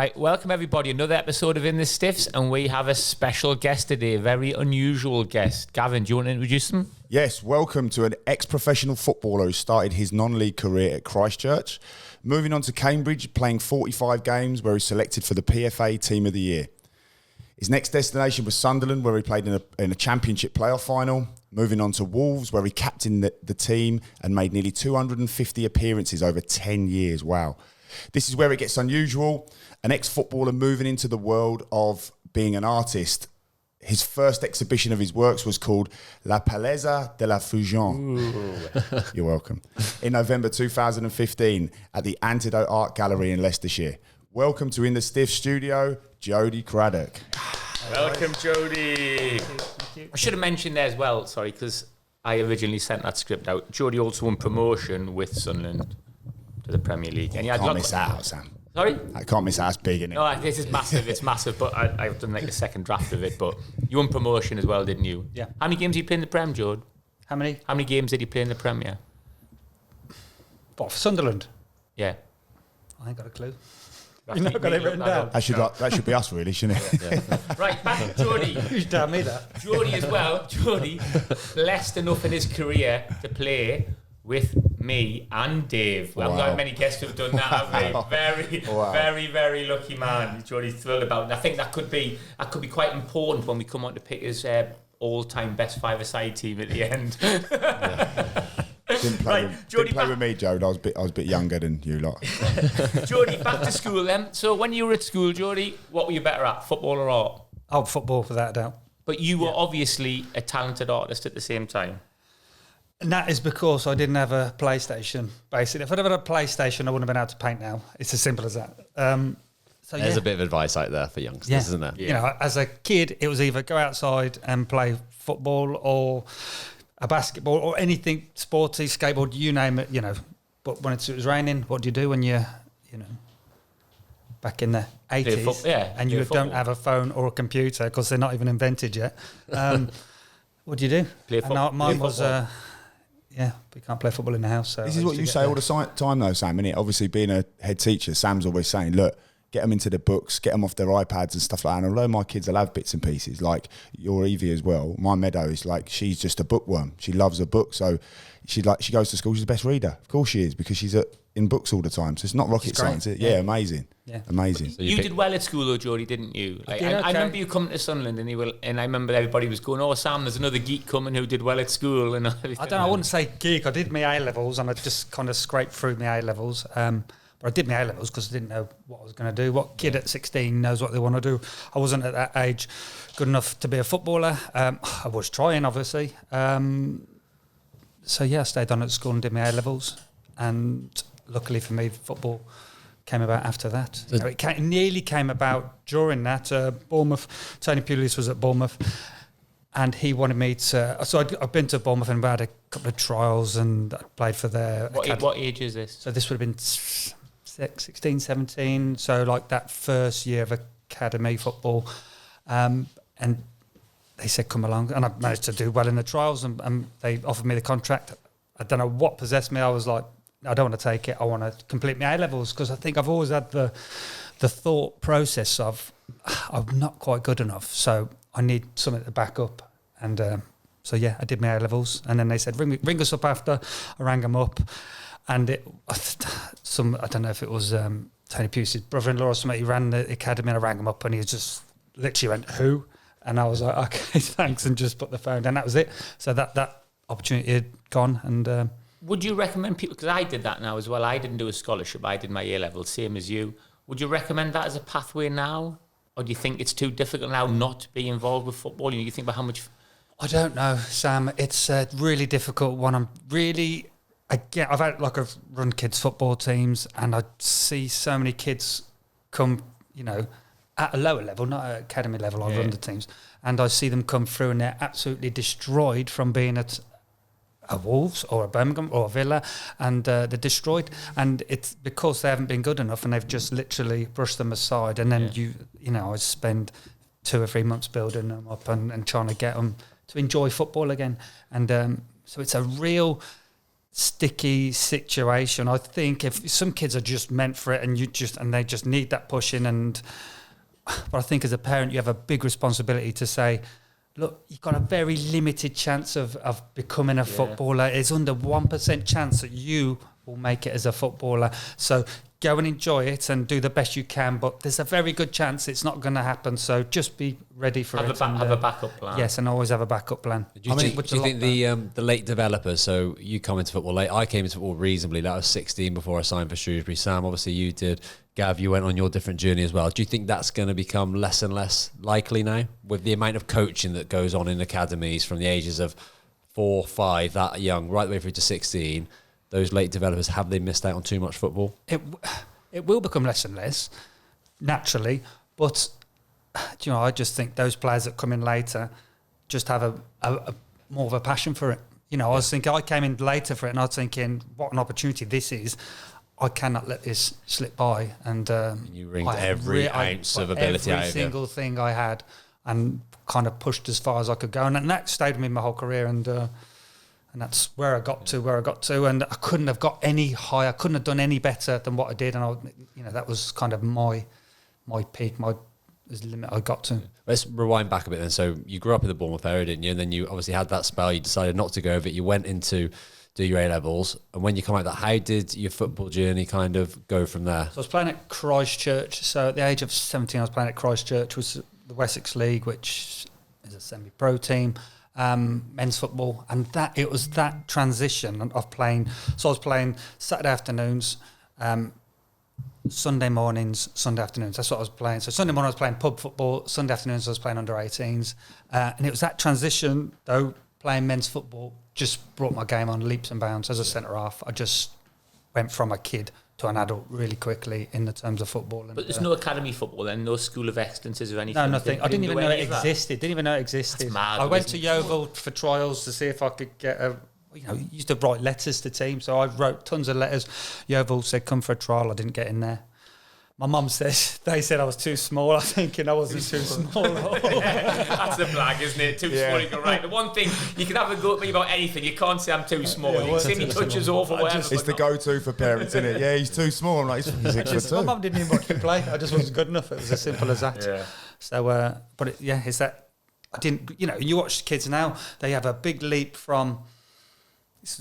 Right, welcome everybody. Another episode of In the Stiffs, and we have a special guest today, a very unusual guest. Gavin, do you want to introduce him? Yes, welcome to an ex-professional footballer who started his non-league career at Christchurch, moving on to Cambridge, playing 45 games where he was selected for the PFA Team of the Year. His next destination was Sunderland, where he played in a championship playoff final, moving on to Wolves, where he captained the team and made nearly 250 appearances over 10 years. Wow. This is where it gets unusual. An ex-footballer moving into the world of being an artist. His first exhibition of his works was called La Palesa de la Fusion. You're welcome. In November 2015 at the Antidote Art Gallery in Leicestershire. Welcome to In the Stiff studio, Jody Craddock. Welcome, Jody. I should have mentioned there as well, sorry, because I originally sent that script out. Jody also won promotion with Sunderland to the Premier League. And Can't miss that out, Sam. Sorry? I can't miss that. That's big, isn't it? No, this is massive. It's massive, but I've done like the second draft of it. But you won promotion as well, didn't you? Yeah. How many games did you play in the Prem, Jode? How many? How many games did you play in the Premier? What, for Sunderland? Yeah. I ain't got a clue. You've not got it written down. That should be us, really, shouldn't it? Yeah. Right, back to Jody. You should tell me that. Jody as well. Jody, blessed enough in his career to play with me and Dave. We haven't got many guests who've done that, have we? Very lucky man. Jody's thrilled about it. And I think that could be quite important when we come on to pick his all-time best five-a-side team at the end. Didn't play with me, Joe. I was a bit younger than you lot. Jody, back to school then. So when you were at school, Jody, what were you better at, football or art? Oh, football, without a doubt. But you were obviously a talented artist at the same time. And that is because I didn't have a PlayStation, basically. If I'd had a PlayStation, I wouldn't have been able to paint now. It's as simple as that. There's a bit of advice out there for youngsters, isn't there? Yeah. You know, as a kid, it was either go outside and play football or a basketball or anything, sporty, skateboard, you name it, you know. But when it was raining, what do you do when you're, back in the 80s and you don't have a phone or a computer because they're not even invented yet? What do you do? Play football. Mine was... we can't play football in the house. So this is what you say all the time, though, Sam, innit? Obviously, being a head teacher, Sam's always saying, look, get them into the books, get them off their iPads and stuff like that. And although my kids will have bits and pieces, like your Evie as well, my Meadow is like, she's just a bookworm. She loves a book. So she goes to school, she's the best reader. Of course she is, because she's in books all the time. So it's not rocket science. Yeah, amazing. Yeah. Amazing. So you did well at school though, Jody, didn't you? Like, I remember you coming to Sunderland and I remember everybody was going, oh, Sam, there's another geek coming who did well at school. And I wouldn't say geek. I did my A-levels and I just kind of scraped through my A-levels. But I did my A-levels because I didn't know what I was going to do. What kid at 16 knows what they want to do? I wasn't at that age good enough to be a footballer. I was trying, obviously. I stayed on at school and did my A-levels. And luckily for me, football came about after that. It nearly came about during that. Bournemouth, Tony Pulis was at Bournemouth. And he wanted me to... So I'd been to Bournemouth and had a couple of trials and I played for their... What age is this? So this would have been 16, 17. So like that first year of academy football. And they said, come along. And I managed to do well in the trials and they offered me the contract. I don't know what possessed me. I was like, I don't want to take it. I want to complete my A-levels because I think I've always had the thought process of I'm not quite good enough. So I need something to back up. And I did my A-levels. And then they said, ring us up after. I rang them up. And I don't know if it was Tony Pulis' brother-in-law or something. He ran the academy and I rang him up and he just literally went, who? And I was like, okay, thanks. And just put the phone down. That was it. So that opportunity had gone. And would you recommend people, because I did that now as well. I didn't do a scholarship. I did my A-level, same as you. Would you recommend that as a pathway now? Or do you think it's too difficult now not to be involved with football? You think about how much... I don't know, Sam. It's a really difficult one. I've run kids' football teams and I see so many kids come, at a lower level, not at academy level, I've run the teams. And I see them come through and they're absolutely destroyed from being at a Wolves or a Birmingham or a Villa and they're destroyed. And it's because they haven't been good enough and they've just literally brushed them aside. And then I spend 2 or 3 months building them up and trying to get them to enjoy football again. And so it's a real sticky situation. I think if some kids are just meant for it and they just need that pushing, but I think as a parent you have a big responsibility to say, look, you've got a very limited chance of becoming a footballer. It's under 1% chance that you will make it as a footballer. So go and enjoy it and do the best you can, but there's a very good chance it's not going to happen. So just be ready for it. Have a backup plan. Yes, and always have a backup plan. Do you think the late developers, so you come into football late, I came into football reasonably late. I was 16 before I signed for Shrewsbury. Sam, obviously you did. Gav, you went on your different journey as well. Do you think that's going to become less and less likely now with the amount of coaching that goes on in academies from the ages of 4, 5, that young, right the way through to 16? Those late developers, have they missed out on too much football? It will become less and less, naturally. But, I just think those players that come in later just have a more of a passion for it. I came in later for it and I was thinking, what an opportunity this is. I cannot let this slip by. And you wringed every ounce of ability out of it. Every single thing I had and kind of pushed as far as I could go. And that stayed with me my whole career. And that's where I got to. And I couldn't have got any higher. I couldn't have done any better than what I did. And that was kind of my peak, the limit I got to. Let's rewind back a bit then. So you grew up in the Bournemouth area, didn't you? And then you obviously had that spell. You decided not to go over it. You went into do your A-levels. And when you come out of that, how did your football journey kind of go from there? So I was playing at Christchurch. So at the age of 17, I was playing at Christchurch, which was the Wessex League, which is a semi-pro team. Men's football, and it was that transition of playing. So I was playing Saturday afternoons, Sunday mornings, Sunday afternoons. That's what I was playing. So Sunday morning I was playing pub football, Sunday afternoons I was playing under 18s, and it was that transition though. Playing men's football just brought my game on leaps and bounds. As a centre half, I just went from a kid to an adult really quickly in the terms of football. And, but there's no academy football then, no school of excellences or anything? No, nothing. I didn't even know it existed. That's mad, I went to Yeovil for trials to see if I could get used to write letters to teams. So I wrote tons of letters. Yeovil said, come for a trial. I didn't get in there. My mum says, they said I was too small. I'm thinking I wasn't too small. That's the blag, isn't it? Too small, you go right. The one thing, you can have a go at me about anything, you can't say I'm too small. You can say me touches off or whatever. It's the go-to for parents, isn't it? Yeah, he's too small. I'm like, he's 6'2". My mum didn't even watch me play. I just wasn't good enough. It was as simple as that. Yeah. So, it's that, I didn't, you watch kids now, they have a big leap from,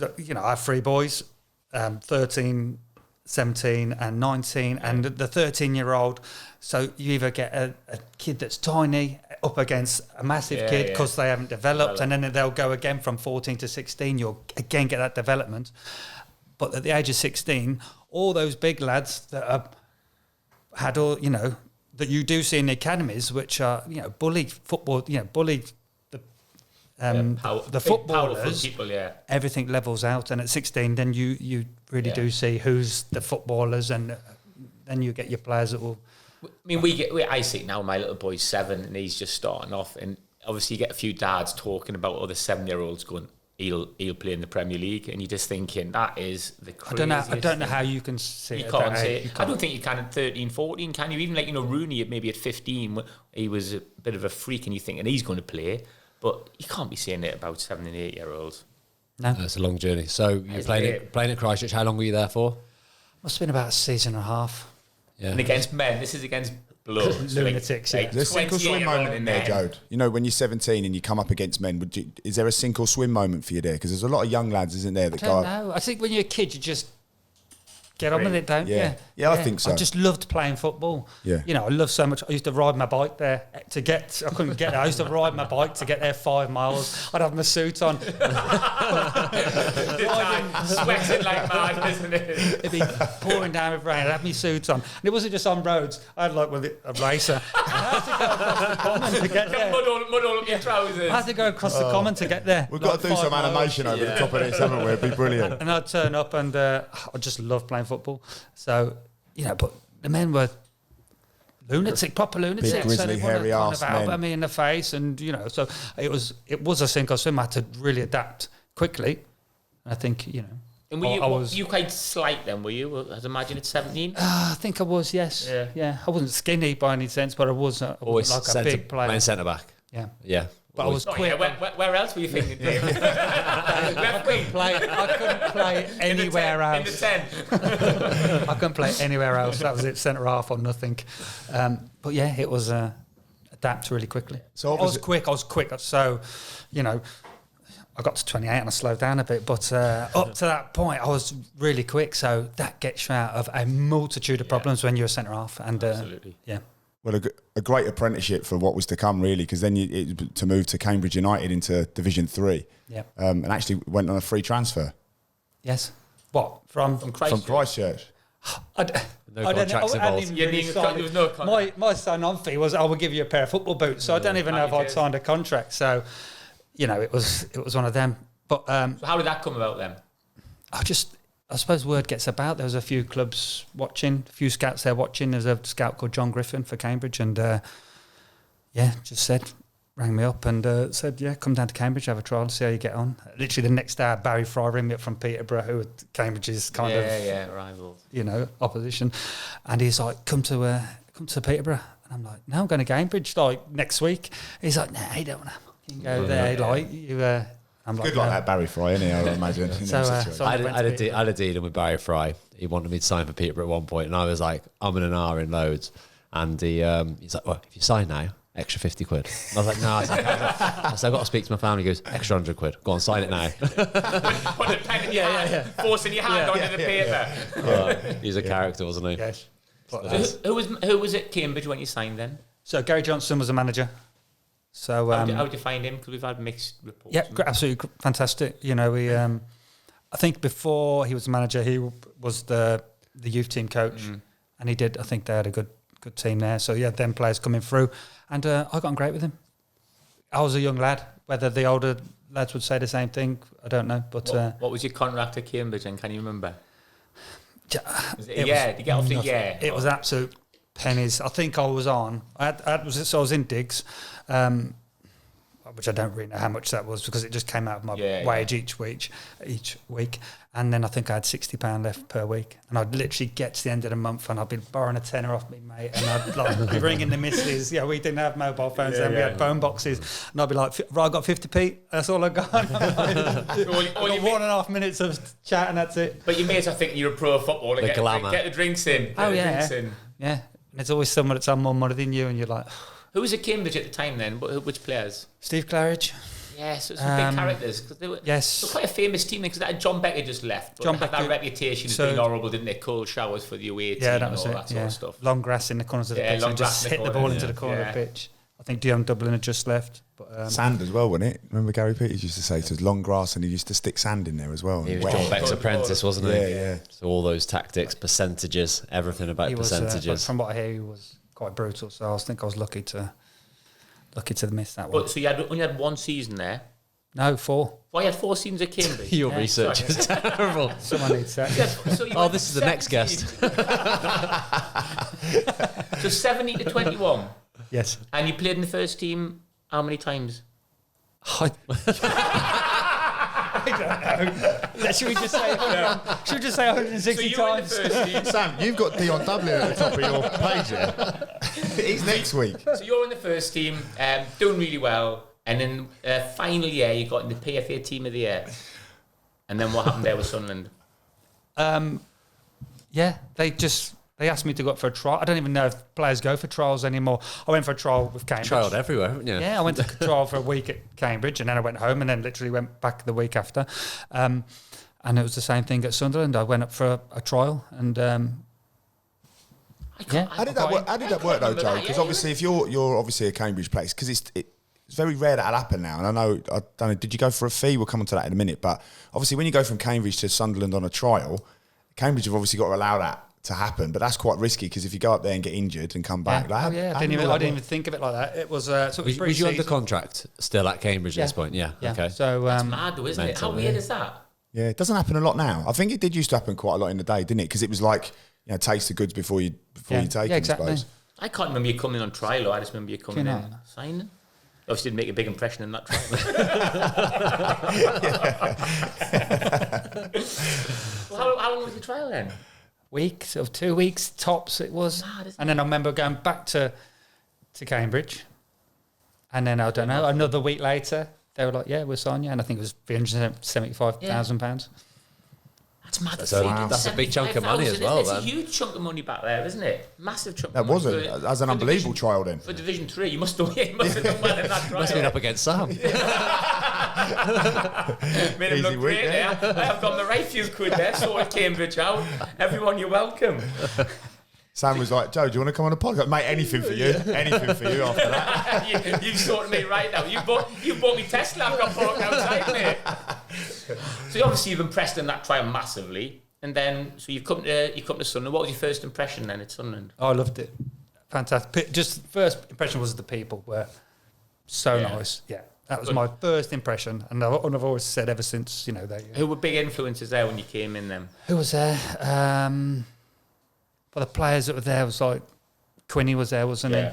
I have 3 boys, 13, 17 and 19 and the 13-year-old. So you either get a kid that's tiny up against a massive kid because they haven't developed, and then they'll go again from 14 to 16. You'll again get that development. But at the age of 16, all those big lads that have had all, that you do see in the academies, which are, bully football, bully the footballers, people, everything levels out, and at 16 then you really do see who's the footballers, and then you get your players that will. I mean, I see now my little boy's 7 and he's just starting off, and obviously you get a few dads talking about other 7-year-olds going, he'll play in the Premier League, and you're just thinking that is the craziest. I don't know how you can say you can't say it. I don't think you can at 13, 14, can you? Even Rooney maybe at 15, he was a bit of a freak, and you think, and he's going to play. But you can't be saying it about 7 and 8-year-olds. No. It's a long journey. So you're playing at Christchurch. How long were you there for? Must have been about a season and a half. Yeah. And against men, this is against blokes. Lunatics, There's a sink or swim moment in there, Jode. When you're 17 and you come up against men, is there a sink or swim moment for you there? Because there's a lot of young lads, isn't there, that go... No, I think when you're a kid, you just... get on with it, don't you? Yeah, I think so. I just loved playing football. Yeah. I love so much. I used to ride my bike there I couldn't get there. I used to ride my bike to get there 5 miles. I'd have my suit on. Sweating like mad, isn't it? It'd be pouring down with rain. I'd have my suit on. And it wasn't just on roads. I had a racer. I had to go across the common to get there. Mud all up your trousers. I had to go across the common to get there. We've got to do some animation over the top of this, haven't we? It'd be brilliant. And I'd turn up and I just loved playing football. So, but the men were proper lunatics. Big, grizzly, so they hairy ass men. Elbow me in the face, and so it was a sink or swim. I had to really adapt quickly. I think And were you quite slight then? Were you? I'd imagine at 17. I think I was. Yes. Yeah. I wasn't skinny by any sense, but I was Always like a big player. Playing centre back. Yeah. But I was quick. Where else were you thinking, Dave? Left wing. I couldn't play anywhere else. In the 10. I couldn't play anywhere else. That was it, centre half or nothing. But yeah, it was adapt really quickly. So I was quick. So, I got to 28 and I slowed down a bit. But up to that point, I was really quick. So that gets you out of a multitude of problems when you're a centre half. And absolutely. Yeah. Well, a great apprenticeship for what was to come, really, because then to move to Cambridge United into Division 3. Yeah. And actually went on a free transfer. Yes. What? From From Christchurch. No contracts involved. There was no contract. My sign-on fee was, I will give you a pair of football boots. So I don't even know if I'd signed a contract. So, it was one of them. But So how did that come about then? I suppose word gets about. There was a few clubs watching, a few scouts there watching. There's a scout called John Griffin for Cambridge, and rang me up and said, come down to Cambridge, have a trial, see how you get on. Literally the next day, Barry Fry rang me up from Peterborough, who Cambridge's kind of rivals, opposition, and he's like, come to Peterborough, and I'm like, no, I'm going to Cambridge like next week. He's like, nah, you don't want to go there, like you. I'm Good like that Barry Fry, isn't he? I imagine. I had a dealing with Barry Fry. He wanted me to sign for Peterborough at one point, and I was like, I'm in an hour in loads. And he's like, well, if you sign now, extra 50 quid. And I was like, no. I said, I've got to speak to my family. He goes, extra 100 quid. Go on, sign it now. Put a pen in your hand, forcing your hand onto the paper. He's a character, wasn't he? Yes. Who was at Cambridge when you signed then? So Gary Johnson was the manager. So how did you find him? Because we've had mixed reports. Yeah, absolutely fantastic. I think before he was the manager, he was the youth team coach, and he did. I think they had a good team there. So yeah, them players coming through, and I got on great with him. I was a young lad. Whether the older lads would say the same thing, I don't know. But what was your contract at Cambridge, and can you remember? Was it a it year? Did you get off the nothing. year? It was absolute pennies. I think I was on. I was in digs, which I don't really know how much that was because it just came out of my wage each week, and then I think I had £60 left per week, and I'd literally get to the end of the month and I'd be borrowing a tenner off me mate, and I'd like be ringing the missus. Yeah, we didn't have mobile phones then. We had phone boxes, and I'd be like, "Right, I got 50p. That's all I got." I got 1.5 minutes of chat, and that's it. But your mates, I think you're a pro footballer. The glamour. Get the drinks in. Yeah. And there's always someone that's on more money than you, and you're like, who was at Cambridge at the time then? Which players? Steve Claridge. Yes, some big characters. Cause they were quite a famous team because John Becker just left. But they had that reputation as being horrible, didn't they? Cold showers for the away team and all that sort of stuff. Long grass in the corners of the pitch and just hit the ball into the corner of the pitch. I think Dion Dublin had just left. But, sand as well, wasn't it? Remember Gary Peters used to say to us, long grass, and he used to stick sand in there as well. He was John Beck's apprentice, wasn't he? Yeah. So all those tactics, percentages, everything about percentages. From what I hear, he was quite brutal. So I think I was lucky to miss that one. But so you only had one season there. No, 4. Why you had 4 seasons at Cambridge? Your research is terrible. Someone needs that. This is the next guest. So 70 to 21. Yes. And you played in the first team how many times? I don't know. Should we just say 160 times? Sam, you've got Dion Dublin at the top of your page here. He's next week. So you're in the first team, doing really well, and then final year you got in the PFA Team of the Year. And then what happened there with Sunderland? They asked me to go up for a trial. I don't even know if players go for trials anymore. I went for a trial with Cambridge. Trialled everywhere, haven't you? Yeah, I went to trial for a week at Cambridge, and then I went home, and then literally went back the week after. And it was the same thing at Sunderland. I went up for a trial, and How did that work though, Joe? Because obviously, if you're obviously a Cambridge place, because it's very rare that'll happen now. And I don't know, did you go for a fee? We'll come on to that in a minute. But obviously, when you go from Cambridge to Sunderland on a trial, Cambridge have obviously got to allow that to happen, but that's quite risky because if you go up there and get injured and come back, I didn't even think of it like that. It was was you under contract still at Cambridge at this point? Yeah. Okay. So that's mad, though, isn't it? How weird is that? Yeah, it doesn't happen a lot now. I think it did used to happen quite a lot in the day, didn't it? Because it was like taste the goods before you take them. Exactly. I suppose. I can't remember you coming on trial. Or I just remember you coming in signing. Obviously, didn't make a big impression in that trial. Well, how long was the trial then? Week, sort of 2 weeks tops it was. Mad, and then I remember going back to Cambridge, And then, I don't know, another week later, they were like, yeah, we'll sign you. And I think it was £375,000. That's mad. That's a big chunk of money as well. It's a huge chunk of money back there, isn't it? Massive chunk. That of money. wasn't. That's an unbelievable trial then. For Division 3, you must have done well in that trial. Must have been up against Sam. Made him look great there. I have got the right few quid there, sorted Cambridge out. Everyone, you're welcome. Sam was like, Joe, do you want to come on a podcast? Mate, anything for you. Anything for you after that. You've sorted me right now. You bought me Tesla. I've got parked outside, mate. So obviously you've impressed in that trial massively. And then, so you've come to Sunderland. What was your first impression then at Sunderland? Oh, I loved it. Fantastic. Just first impression was the people were so nice. Yeah. That was my first impression, and I've always said ever since, they... Who were big influences there when you came in then? Who was there? For the players that were there, was like... Quinny was there, wasn't he?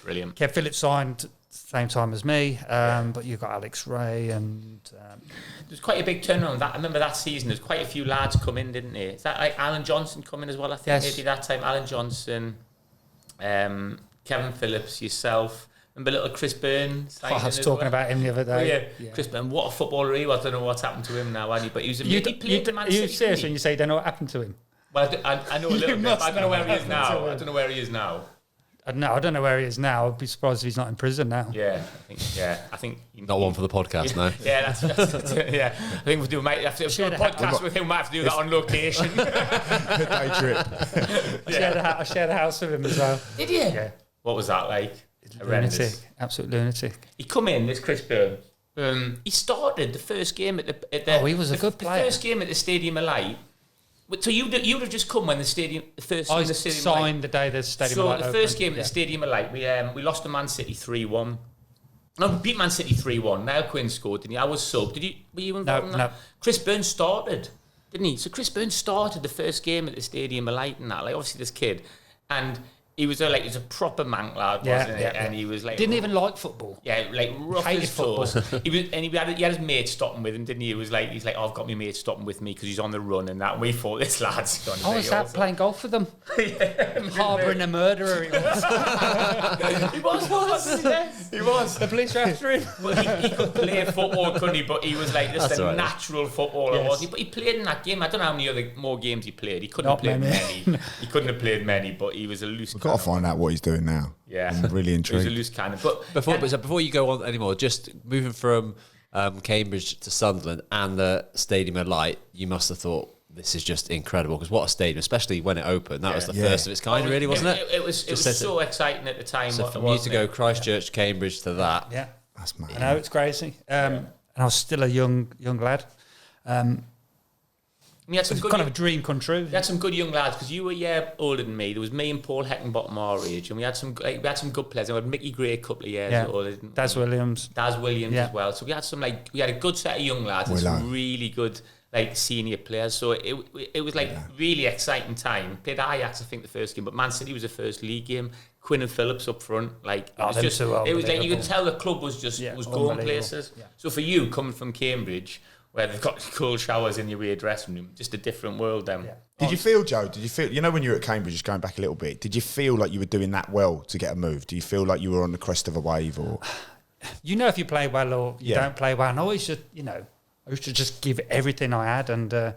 Brilliant. Kev Phillips signed at the same time as me, but you got Alex Ray and... There's quite a big turnaround. I remember that season, there's quite a few lads come in, didn't they? Is that like Alan Johnson coming as well, I think? Yes. Maybe that time. Alan Johnson, Kevin Phillips, yourself... Remember little Chris Byrne? I was talking about him the other day. Yeah. Chris Byrne, what a footballer he was. I don't know what's happened to him now, has he? But he was he played Man City. Are you serious when you say you don't know what happened to him? Well, I know a little bit, but I don't know where he is now. I don't know where he is now. I don't know where he is now. I'd be surprised if he's not in prison now. Yeah, I think not one for the podcast, no. Yeah, that's yeah. I think we'll do. Might have to do a podcast with him. We might have to do that on location. Day trip. I shared a house with him as well. Did you? Yeah. What was that like? Lunatic, absolute lunatic. He come in, this Chris Byrne. He started the first game at the. He was a good player. The first game at the Stadium of Light. So you'd have just come when the stadium. I signed the day the Stadium of Light. So the first game at the Stadium of Light, we lost to Man City 3-1. No, we beat Man City 3-1. Niall Quinn scored, didn't he? I was sub. Were you involved in that? No. Chris Byrne started, didn't he? So Chris Byrne started the first game at the Stadium of Light and that. Like obviously this kid, and. He was a proper mank lad, wasn't he? And he was like... Didn't even like football. Yeah, like rough as toes. He had his mate stopping with him, didn't he? He's like, I've got my mate stopping with me because he's on the run and that. And we thought, this lad's gone. Oh, was that playing golf with them? Harbouring a murderer, he was. He was. The police were after him. Well, he could play football, couldn't he? But he was like just a natural footballer, was he? But he played in that game. I don't know how many more games he played. He couldn't have played many. He couldn't have played many, but he was a loose cannon. Got to find out what he's doing now. Yeah. I'm really intrigued. He was a loose cannon. But before you go on anymore, just moving from Cambridge to Sunderland and the Stadium of Light, you must have thought, this is just incredible, because what a stadium, especially when it opened. That was the first of its kind, really, wasn't it? It was so exciting at the time. So for you to go Christchurch, Cambridge to that. Yeah. That's mad. I know, it's crazy. And I was still a young lad. We had some good, kind of a dream come true. We had some good young lads, because you were a year older than me. There was me and Paul Heckenbottom our age, and we had some good players. We had Mickey Gray a couple of years older. Daz Williams as well. So we had we had a good set of young lads and some really good senior players. So it was really exciting time. Played Ajax, I think, the first game, but Man City was the first league game. Quinn and Phillips up front, it was like you could tell the club was going places. Yeah. So for you, coming from Cambridge, where they've got cold showers in your weird dressing room, just a different world then. Yeah. Did you feel, Joe, when you were at Cambridge, just going back a little bit, did you feel like you were doing that well to get a move? Do you feel like you were on the crest of a wave? Or if you play well or you don't play well, and I always just, I used to just give everything I had, and it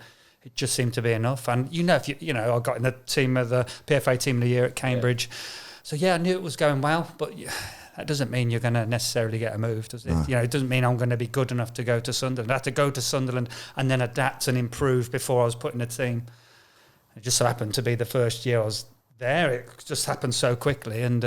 just seemed to be enough. And if I got in the team of the PFA team of the year at Cambridge. Yeah. So I knew it was going well, but that doesn't mean you're going to necessarily get a move, does it? No. It doesn't mean I'm going to be good enough to go to Sunderland. I had to go to Sunderland and then adapt and improve before I was put in a team. It just so happened to be the first year I was there. It just happened so quickly, and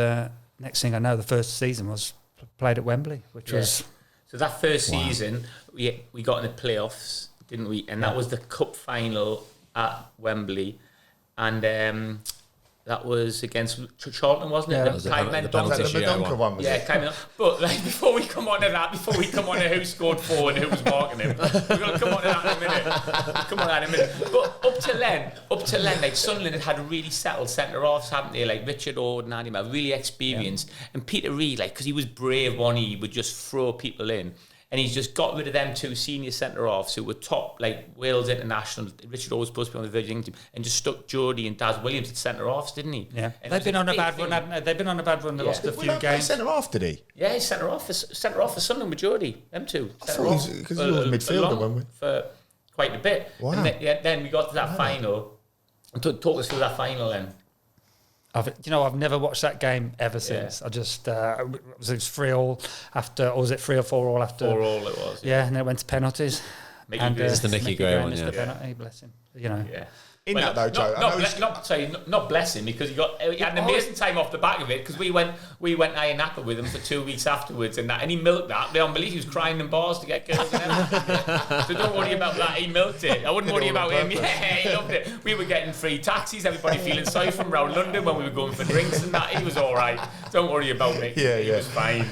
next thing I know, the first season was played at Wembley, which was... So that first season, we got in the playoffs, didn't we? And that was the cup final at Wembley, and that was against Charlton, wasn't it? Yeah, that was the Medonka one, was it? Kind of. But before we come on to who scored 4 and who was marking him, we're going to come on to that in a minute. But up to then, Sunderland had really settled centre-halves, haven't they? Richard Ord and Andy Mel, really experienced. And Peter Reid, because he was brave, he would just throw people in. and he's just got rid of them 2 senior centre-halves who were top, like Wales international. Richard always supposed to be on the Virgin team, and just stuck Jody and Daz Williams at centre-halves, didn't he? Yeah, and they've been on a bad run, haven't they? They've been on a bad run. They lost a few games. Centre half, did he? Yeah, he's centre-half for Sunderland with Jody. Them 2. I thought because he was midfielder, wasn't we? For quite a bit. Wow. And then we got to that final. Talk us through that final then. I've never watched that game ever since. I just it was 3-3 after, or was it 3 or 4-4 after? 4-4 it was. Yeah, and it went to penalties. It's the Mickey Gray one, the penalty, bless him. Yeah. In that though, Joe, not bless him, because he had an amazing time off the back of it, because we went iron apple with him for 2 weeks afterwards and he milked that beyond belief. He was crying in bars to get girls and everything. So don't worry about that, he milked it. I wouldn't worry about him. Yeah, he loved it. We were getting free taxis, everybody feeling sorry from around London when we were going for drinks and that. He was all right. Don't worry about me. He was fine.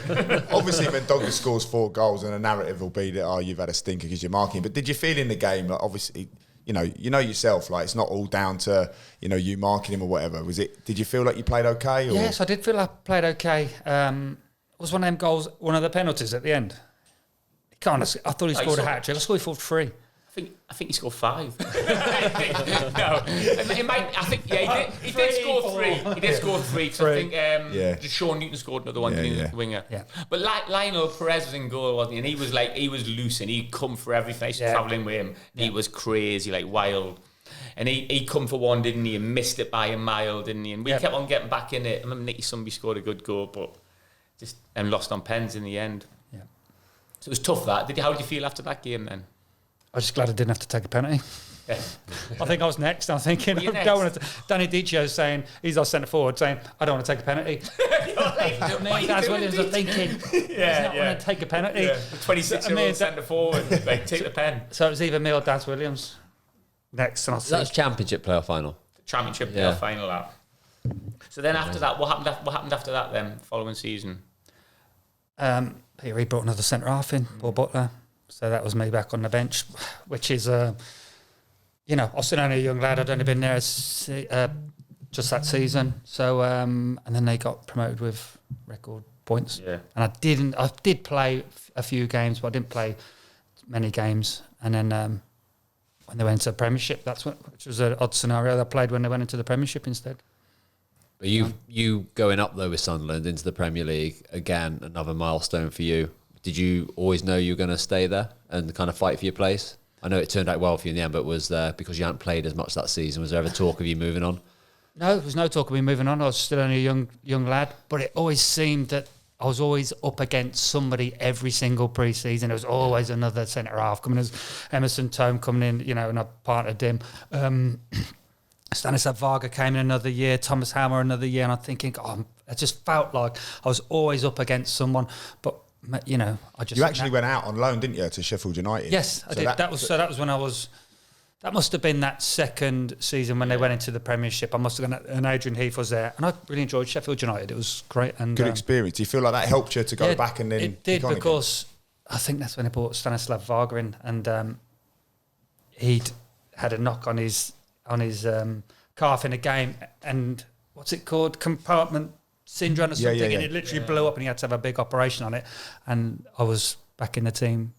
Obviously Mendonca scores 4 goals and a narrative will be that you've had a stinker because you're marking, but did you feel in the game like, obviously you know yourself, like it's not all down to you marking him or whatever. Did you feel like you played okay? Or? Yes, I did feel I played okay. Was one of them goals one of the penalties at the end? I thought he scored a hat trick. I thought he scored 3. I think he scored 5. No, he did score 3. He did score 3 because I think Sean Newton scored another one, the winger. Yeah. But Lionel Perez was in goal, wasn't he? And he was loose and he'd come for everything. I used to travel in with him. Yeah. He was crazy, like wild. And he come for one, didn't he? And missed it by a mile, didn't he? And we kept on getting back in it. I remember Nicky Sumby scored a good goal, but lost on pens in the end. Yeah. So it was tough. How did you feel after that game then? I was just glad I didn't have to take a penalty. Yeah. I think I was next. I'm thinking, Danny Dicio saying, he's our centre forward, saying, I don't want to take a penalty. Daz Williams are thinking, he's not going to take a penalty. Yeah. The 26-year-old centre forward, take the pen. So it was either me or Daz Williams next. And that was Championship playoff final. Championship playoff final, that. So then after that, what happened after that then, following season? He brought another centre half in, Paul Butler. So that was me back on the bench, which is, I was still only a young lad. I'd only been there just that season. So, and then they got promoted with record points. Yeah. And I did play a few games, but I didn't play many games. And then when they went into the Premiership, which was an odd scenario. They played when they went into the Premiership instead. But you going up though with Sunderland into the Premier League, again, another milestone for you. Did you always know you were going to stay there and kind of fight for your place? I know it turned out well for you in the end, but was there, because you hadn't played as much that season, was there ever talk of you moving on? No, there was no talk of me moving on. I was still only a young lad, but it always seemed that I was always up against somebody every single pre-season. There was always another centre-half coming, as Emerson Tome coming in, and I partnered him. Stanislav Varga came in another year, Thomas Hammer another year, and I'm thinking, I just felt like I was always up against someone, but you actually went out on loan, didn't you, to Sheffield United? Yes, I did. That was when I was. That must have been that second season when they went into the Premiership. I must have gone, and Adrian Heath was there, and I really enjoyed Sheffield United. It was great and good experience. Do you feel like that helped you to go back and then? It did, because I think that's when they brought Stanislav Varga in, and he'd had a knock on his calf in a game, and what's it called, compartment syndrome or something, and it literally blew up, and he had to have a big operation on it. And I was back in the team,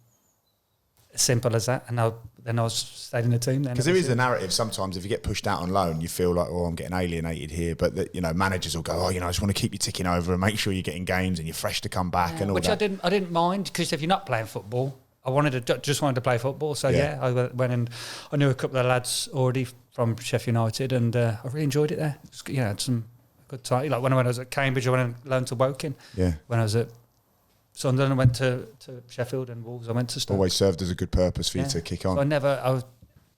as simple as that. And then I was stayed in the team. Because there is a narrative sometimes, if you get pushed out on loan, you feel like, I'm getting alienated here. But managers will go, I just want to keep you ticking over and make sure you're getting games and you're fresh to come back and all which that. Which I didn't mind, because if you're not playing football, I just wanted to play football. So I went, and I knew a couple of lads already from Sheffield United, and I really enjoyed it there. Had some good time. Like when I was at Cambridge, I went and learned to Woking. Yeah. When I was at Sunderland, I went to Sheffield and Wolves. I went to Stoke. Always served as a good purpose for you to kick on. So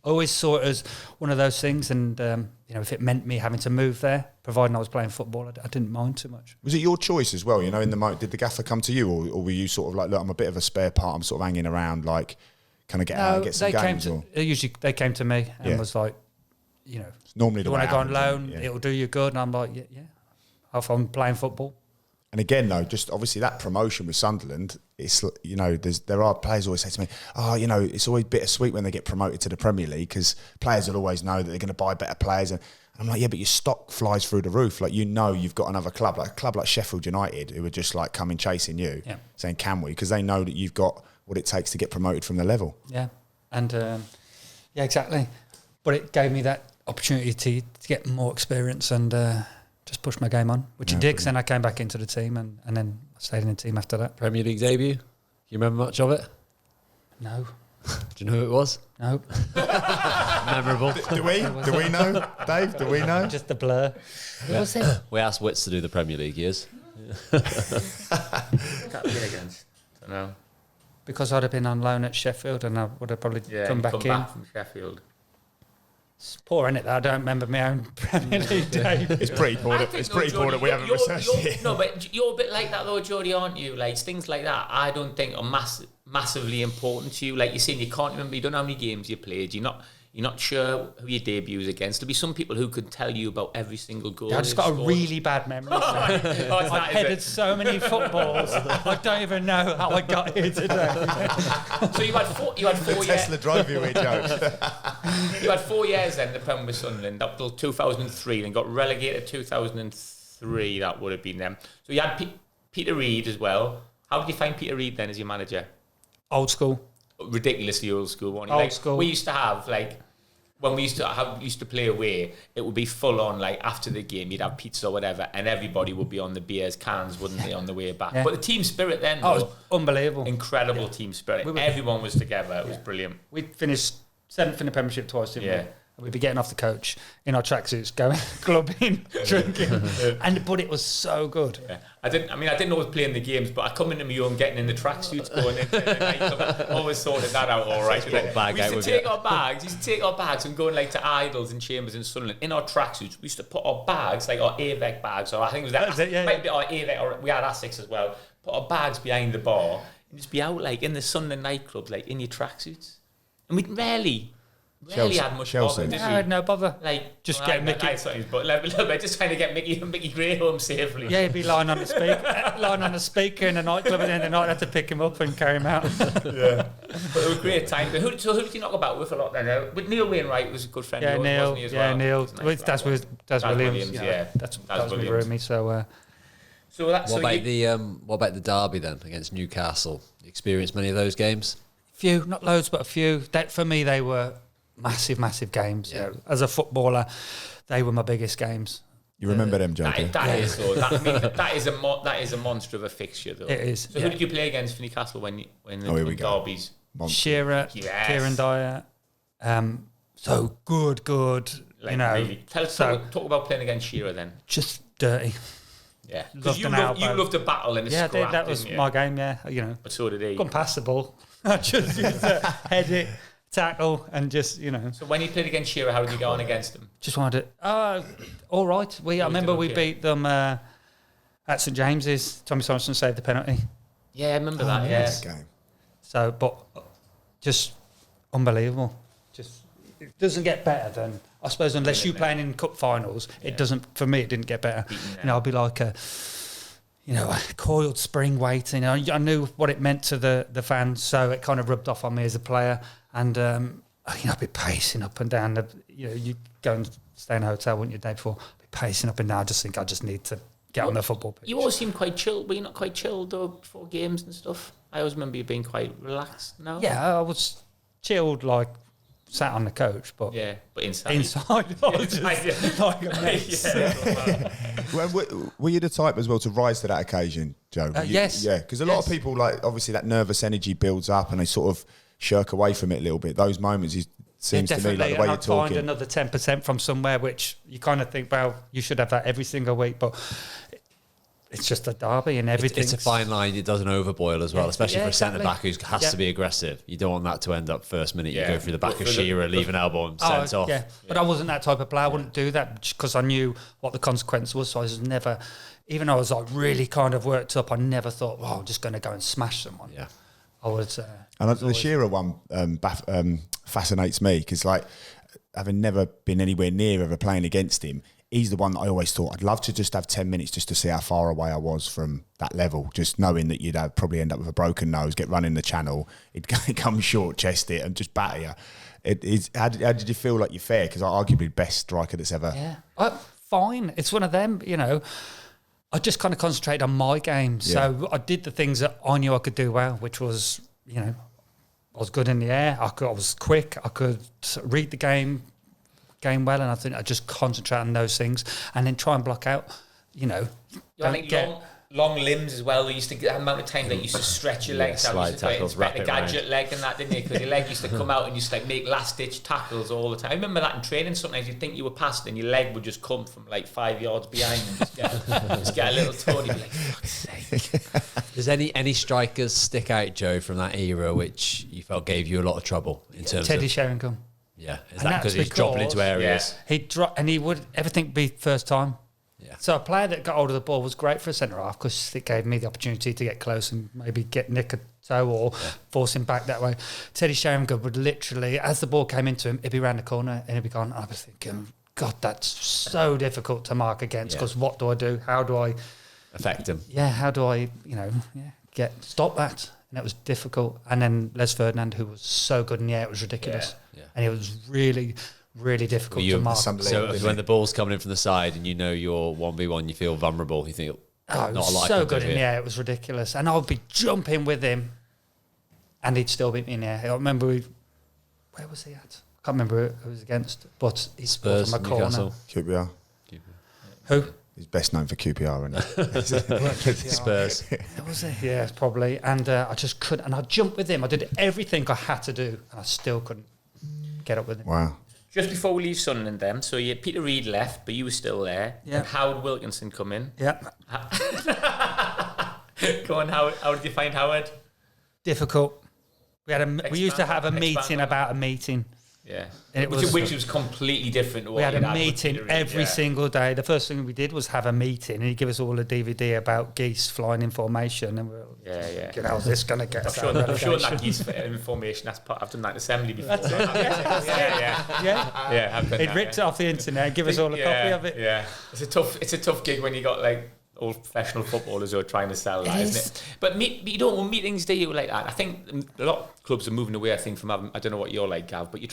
I always saw it as one of those things, and if it meant me having to move there, providing I was playing football, I didn't mind too much. Was it your choice as well? In the moment, did the gaffer come to you, or were you sort of like, look, I'm a bit of a spare part, I'm sort of hanging around, like, can I get out and get some games? Usually they came to me and was like, it's normally the way you want to go on loan, it'll do you good, and I'm like, yeah. If I'm playing football. And again, though, just obviously that promotion with Sunderland, it's, you know, there are players always say to me, oh, you know, it's always bittersweet when they get promoted to the Premier League because players will always know that they're going to buy better players. And I'm like, yeah, but your stock flies through the roof. Like, you know, you've got another club, like a club like Sheffield United, who are just like coming chasing you, saying, can we? Because they know that you've got what it takes to get promoted from the level. Yeah, and yeah, exactly. But it gave me that opportunity to get more experience and just push my game on, which it did. Then I came back into the team and then I stayed in the team after that. Premier League debut? You remember much of it? No. Do you know who it was? No. Memorable. Do we know, Dave? Do we know? Just the blur. Who was it? We asked Wits to do the Premier League years. What's that play against? I don't know. Because I'd have been on loan at Sheffield and I would have probably come back from Sheffield. It's poor, isn't it? I don't remember my own Premier League day. It's pretty poor that we haven't researched it. No, but you're a bit like that though, Jody, aren't you? Like, things like that I don't think are massively important to you. Like you're saying, you can't remember, you don't know how many games you played, you're not sure who your debut is against. There'll be some people who could tell you about every single goal. I just got a really bad memory. I've headed so many footballs. I don't even know how I got here today. So you had 4 years. Tesla drove you here, Joe. You had 4 years then, the Premier with Sunderland, up till 2003, then got relegated 2003, that would have been them. So you had Peter Reid as well. How did you find Peter Reid then as your manager? Old school. Ridiculously old school, wasn't he? Old like, school. We used to have, like, when we used to play away, it would be full on, like, after the game, you'd have pizza or whatever, and everybody would be on the beers cans, wouldn't they, on the way back? Yeah. But the team spirit then, though, it was unbelievable. Incredible team spirit. Everyone was together. It was brilliant. We finished 7th in the Premiership twice, didn't we? And we'd be getting off the coach in our tracksuits, going clubbing, drinking, but it was so good. Yeah. I didn't always play in the games, but I come into my own getting in the tracksuits, going into the nightclub. Always sorted that out all right. We used to take our bags and going like to Idols and Chambers in Sunderland in our tracksuits. We used to put our bags, like our AVEC bags, or I think it was that. Might be our AVEC, or we had Asics as well. Put our bags behind the bar and just be out like in the Sunderland nightclubs, like in your tracksuits, and we'd rarely had much bother, did we? I had no bother. Like, just get Mickey. But a little bit, just trying to get Mickey Gray home safely. Yeah, he'd be lying on the speaker in the nightclub, and then the night I had to pick him up and carry him out. Yeah, but it was a great time. Who did you knock about with a lot then? With Neil Wainwright was a good friend. Yeah, of yours, Neil. Wasn't he, as well? Neil. Nice That's Williams. Yeah, that was my roomie. So what about the derby then against Newcastle? You experienced many of those games? Few, not loads, but a few. For me, they were massive games. Yeah. As a footballer, they were my biggest games. You remember them, Jody? That is a monster of a fixture, though. It is. So who did you play against for Newcastle when the derbies? Shearer, Kieran Dyer. So good. Like, you know. Really. Talk about playing against Shearer then. Just dirty. Yeah, because you loved to battle in the scrap. Yeah, that was my game. Yeah, you know. But so did he. Couldn't pass the ball. I just used to head it, tackle, and just, you know. So when you played against Shearer, how did you go on against him? Just wanted it. All right. I remember we beat them at St James's. Tommy Sorensen saved the penalty. Yeah, I remember that. Yes. Game. So, but just unbelievable. Just it doesn't get better than, I suppose, unless you're playing in cup finals. Yeah. It doesn't. For me, it didn't get better. You know, I'd be like a coiled spring waiting. I knew what it meant to the fans, so it kind of rubbed off on me as a player. And I'd be pacing up and down. You go and stay in a hotel, wouldn't you, the day before? I'd be pacing up and down. I just think I just need to get on the football pitch. You always seem quite chilled. Were you not quite chilled though before games and stuff? I always remember you being quite relaxed. No. Yeah, I was chilled, like sat on the coach, but inside I was just like a mess. Were you the type as well to rise to that occasion, Joe? Yes. Yeah, because a lot of people, like, obviously that nervous energy builds up and they sort of shirk away from it a little bit. Those moments, it seems to me like the way you're talking. Find another 10% from somewhere, which you kind of think, well, you should have that every single week, but it's just a derby and everything. It's a fine line. It doesn't overboil as well, especially for a centre-back who has to be aggressive. You don't want that to end up first minute. You go through the back of Shearer, leave an elbow and sent off. Yeah, but I wasn't that type of player. I wouldn't do that because I knew what the consequence was. So I was never, even though I was like really kind of worked up, I never thought, well, I'm just going to go and smash someone. Yeah. I was... and the Shearer one fascinates me because, like, having never been anywhere near ever playing against him, he's the one that I always thought I'd love to just have 10 minutes just to see how far away I was from that level, just knowing that you'd probably end up with a broken nose, get run in the channel, he'd come short, chest it and just batter you. How did you feel like you fared? Because arguably best striker that's ever... Yeah, fine. It's one of them, I just kind of concentrated on my game. So I did the things that I knew I could do well, which was, I was good in the air. I was quick. I could read the game well, and I think I just concentrate on those things and then try and block out, long limbs as well. We used to get the amount of time that you used to stretch your legs out. You used to inspect the gadget leg and that, didn't you? Because your leg used to come out and you used to make last ditch tackles all the time. I remember that in training. Sometimes you'd think you were past and your leg would just come from 5 yards behind and just get a little tone. You'd be like, fuck's sake. Does any strikers stick out, Joe, from that era which you felt gave you a lot of trouble in terms Teddy of... Sheringham. Yeah, is that because he's dropping into areas? He'd drop and he would everything be first time. Yeah. So a player that got hold of the ball was great for a centre half because it gave me the opportunity to get close and maybe nick a toe or force him back that way. Teddy Sheringham would literally, as the ball came into him, he'd be round the corner and he'd be gone. I was thinking, God, that's so difficult to mark against because what do I do? How do I affect him? Yeah, how do I, stop that? And that was difficult. And then Les Ferdinand, who was so good in the air, it was ridiculous. Yeah. And it was really, really difficult to mark. So when the ball's coming in from the side and you're 1v1, you feel vulnerable, you think, not a lot so good in the air, it was ridiculous. And I would be jumping with him and he'd still beat me in the air. I remember where was he at? I can't remember who it was against, but he scored from a corner. QPR. Who? He's best known for QPR, isn't he? Spurs. Was it? Yeah, probably. And I just couldn't. And I jumped with him. I did everything I had to do, and I still couldn't get up with him. Wow. Just before we leave Sunderland then, so Peter Reid left, but you were still there. Yeah. And Howard Wilkinson come in. Yeah. Go on, Howard. How did you find Howard? Difficult. We used to have a meeting about a meeting. Yeah, and which was completely different. We had a meeting every single day. The first thing we did was have a meeting, and he'd give us all a DVD about geese flying in formation, and how's this going to get us out of I'm sure that geese in formation. I've done that in assembly before. Yeah. He'd ripped it off the internet, give us all a copy of it. Yeah, it's a tough gig when you got all professional footballers who are trying to sell that, isn't it? But you don't want meetings, do you, like that? I think a lot of clubs are moving away, I think, from having, I don't know what you're like, Gav, but you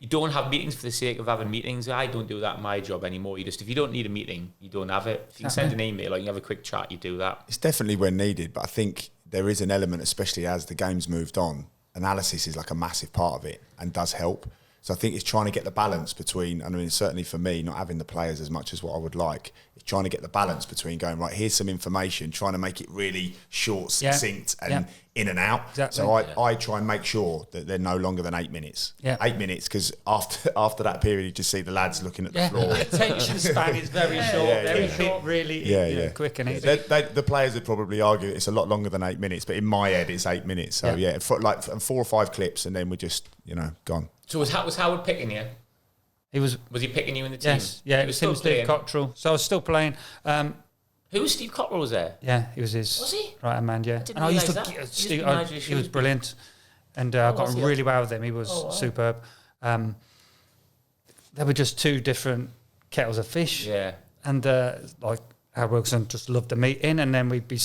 don't have meetings for the sake of having meetings. I don't do that in my job anymore. If you don't need a meeting, you don't have it. If you can send an email or you have a quick chat, you do that. It's definitely when needed, but I think there is an element, especially as the game's moved on, analysis is like a massive part of it and does help. So I think it's trying to get the balance between, certainly for me, not having the players as much as what I would like, it's trying to get the balance between going, right, here's some information, trying to make it really short, succinct and in and out. Exactly. So I try and make sure that they're no longer than 8 minutes. Yeah. 8 minutes, because after that period, you just see the lads looking at the floor. The attention span is very short, very short, really quick and easy. The players would probably argue it's a lot longer than 8 minutes, but in my head, it's 8 minutes. So and 4 or 5 clips, and then we're just, gone. So was Howard picking you? Was he picking you in the team? Yes, yeah, it was him, Steve Cottrell. So I was still playing. Who was Steve Cottrell? Was there? Yeah, he was his. Was he? Right hand man, yeah. And I used to. He was brilliant, and I got on really well with him. He was superb. There were just two different kettles of fish. Yeah, and Howard Wilson just loved the meeting, and then we'd be.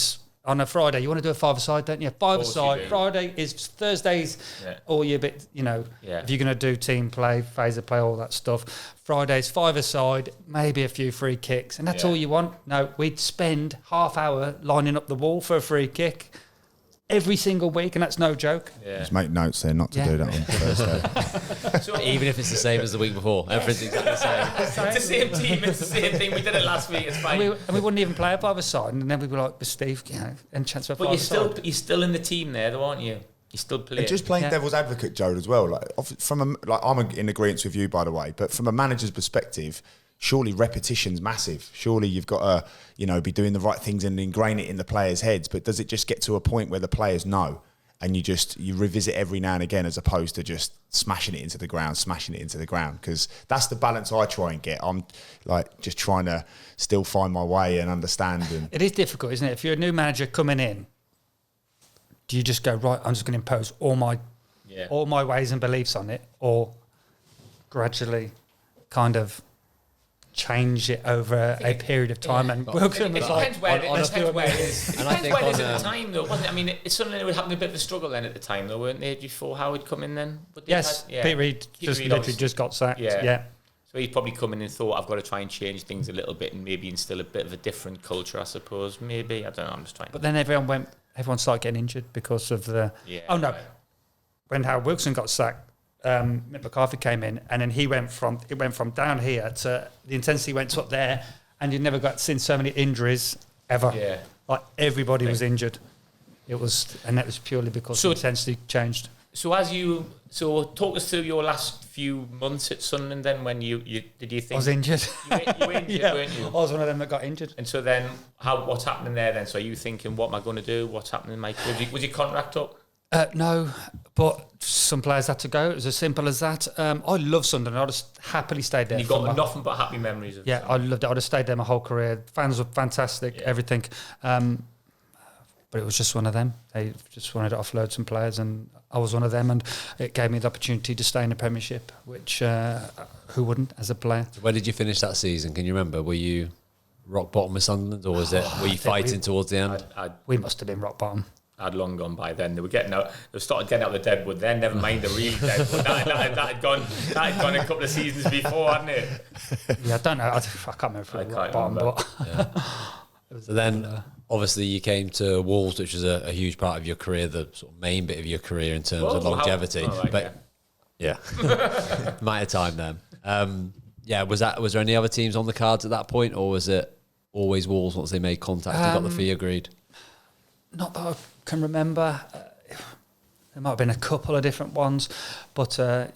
On a Friday, you want to do a five-a-side, don't you? Five-a-side. Friday is Thursdays, all your bit, if you're going to do team play, phaser play, all that stuff. Fridays, five-a-side, maybe a few free kicks, and that's all you want. No, we'd spend half hour lining up the wall for a free kick every single week, and that's no joke. Yeah. Just make notes there not to do that on Thursday. So even if it's the same as the week before, everything's the same. It's the same team, it's the same thing. We did it last week, it's fine. And we wouldn't even play a five-a-side, and then we'd be like, with Steve, and chance for a five-a-side. But you're still in the team there, though, aren't you? You still play. And just playing devil's advocate, Joe, as well. I'm in agreement with you, by the way, but from a manager's perspective, surely repetition's massive. Surely you've got to, be doing the right things and ingrain it in the players' heads. But does it just get to a point where the players know and you revisit every now and again as opposed to just smashing it into the ground? Because that's the balance I try and get. I'm just trying to still find my way and understand. It is difficult, isn't it? If you're a new manager coming in, do you just go, right, I'm just going to impose all my ways and beliefs on it, or gradually kind of change it over a period of time. And Wilson was like, it depends where it is. It depends where it is at the time, though, wasn't it? I mean, it's something that was having a bit of a struggle then at the time, though, weren't they? Before Howard come in then? Yes, Pete Reid just got sacked. Yeah. So he's probably come in and thought, I've got to try and change things a little bit and maybe instill a bit of a different culture, I suppose. Maybe, I don't know, I'm just trying. But then everyone started getting injured because of the... Yeah, when Howard Wilson got sacked, Mick McCarthy came in, and then it went from down here to the intensity went up there, and you never seen so many injuries ever. Yeah, like everybody was injured. That was purely because the intensity changed. So talk us through your last few months at Sunderland. Then, when you did you think I was injured? You were injured, weren't you? I was one of them that got injured. And so then, what's happening there then? So are you thinking, what am I going to do? What's happening, Mike? Was your contract up? No, but some players had to go. It was as simple as that. I love Sunderland. I'd have happily stayed there. And you've got nothing but happy memories of I loved it. I'd have stayed there my whole career. Fans were fantastic, everything. But it was just one of them. They just wanted to offload some players, and I was one of them, and it gave me the opportunity to stay in the Premiership, which who wouldn't as a player. So where did you finish that season? Can you remember? Were you rock bottom with Sunderland, or were you fighting towards the end? We must have been rock bottom. I'd long gone by then. They were getting out. They started getting out of the deadwood then. Never mind the real deadwood. that had gone a couple of seasons before, hadn't it? Yeah, I don't know. I can't remember if it was rock bottom, but. So then, obviously, you came to Wolves, which was a huge part of your career, the sort of main bit of your career in terms of longevity. Might have time then. Was there any other teams on the cards at that point, or was it always Wolves once they made contact and got the fee agreed? Not that I can remember. There might have been a couple of different ones, but it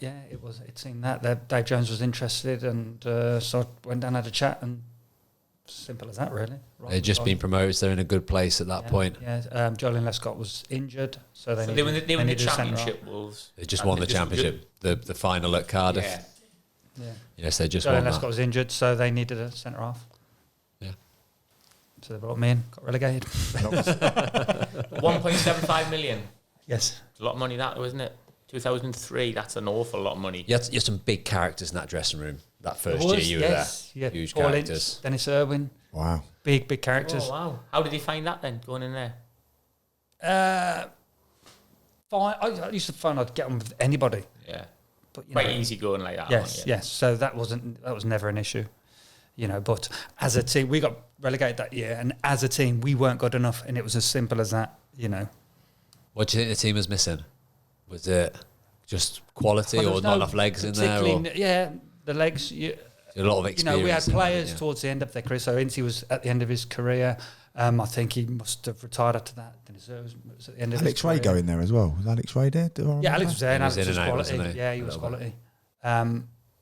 seemed that Dave Jones was interested, and so I went down and had a chat, and simple as that, really. They'd just been promoted, so they're in a good place at that point. Yeah, Julian Lescott was injured, so they were in the Championship, Wolves. They just won the Championship, the final at Cardiff. Yeah. Yes, they just Julian won Lescott was injured, so they needed a centre half. Yeah. So they brought me in, got relegated. 1.75 million. Yes. It's a lot of money, that, isn't it? 2003, that's an awful lot of money. You had some big characters in that dressing room that first year you were there. Yeah, huge Paul characters. Ince, Dennis Irwin. Wow. Big characters. Oh, wow. How did he find that then, going in there? Fine. I used to find I'd get on with anybody. Yeah. But, quite easy going like that. Yes. So that was never an issue. But as a team, we got relegated that year, and as a team, we weren't good enough, and it was as simple as that. What do you think the team was missing? Was it just quality or not enough legs in there? Yeah, the legs. A lot of experience. We had players towards the end of their career. So Ince was at the end of his career. I think he must have retired after that. Dennis was at the end of his career. Alex Ray going there as well. Was Alex Ray there? Yeah, Alex was there. And Alex was quality. Wasn't he? Yeah, he was quality.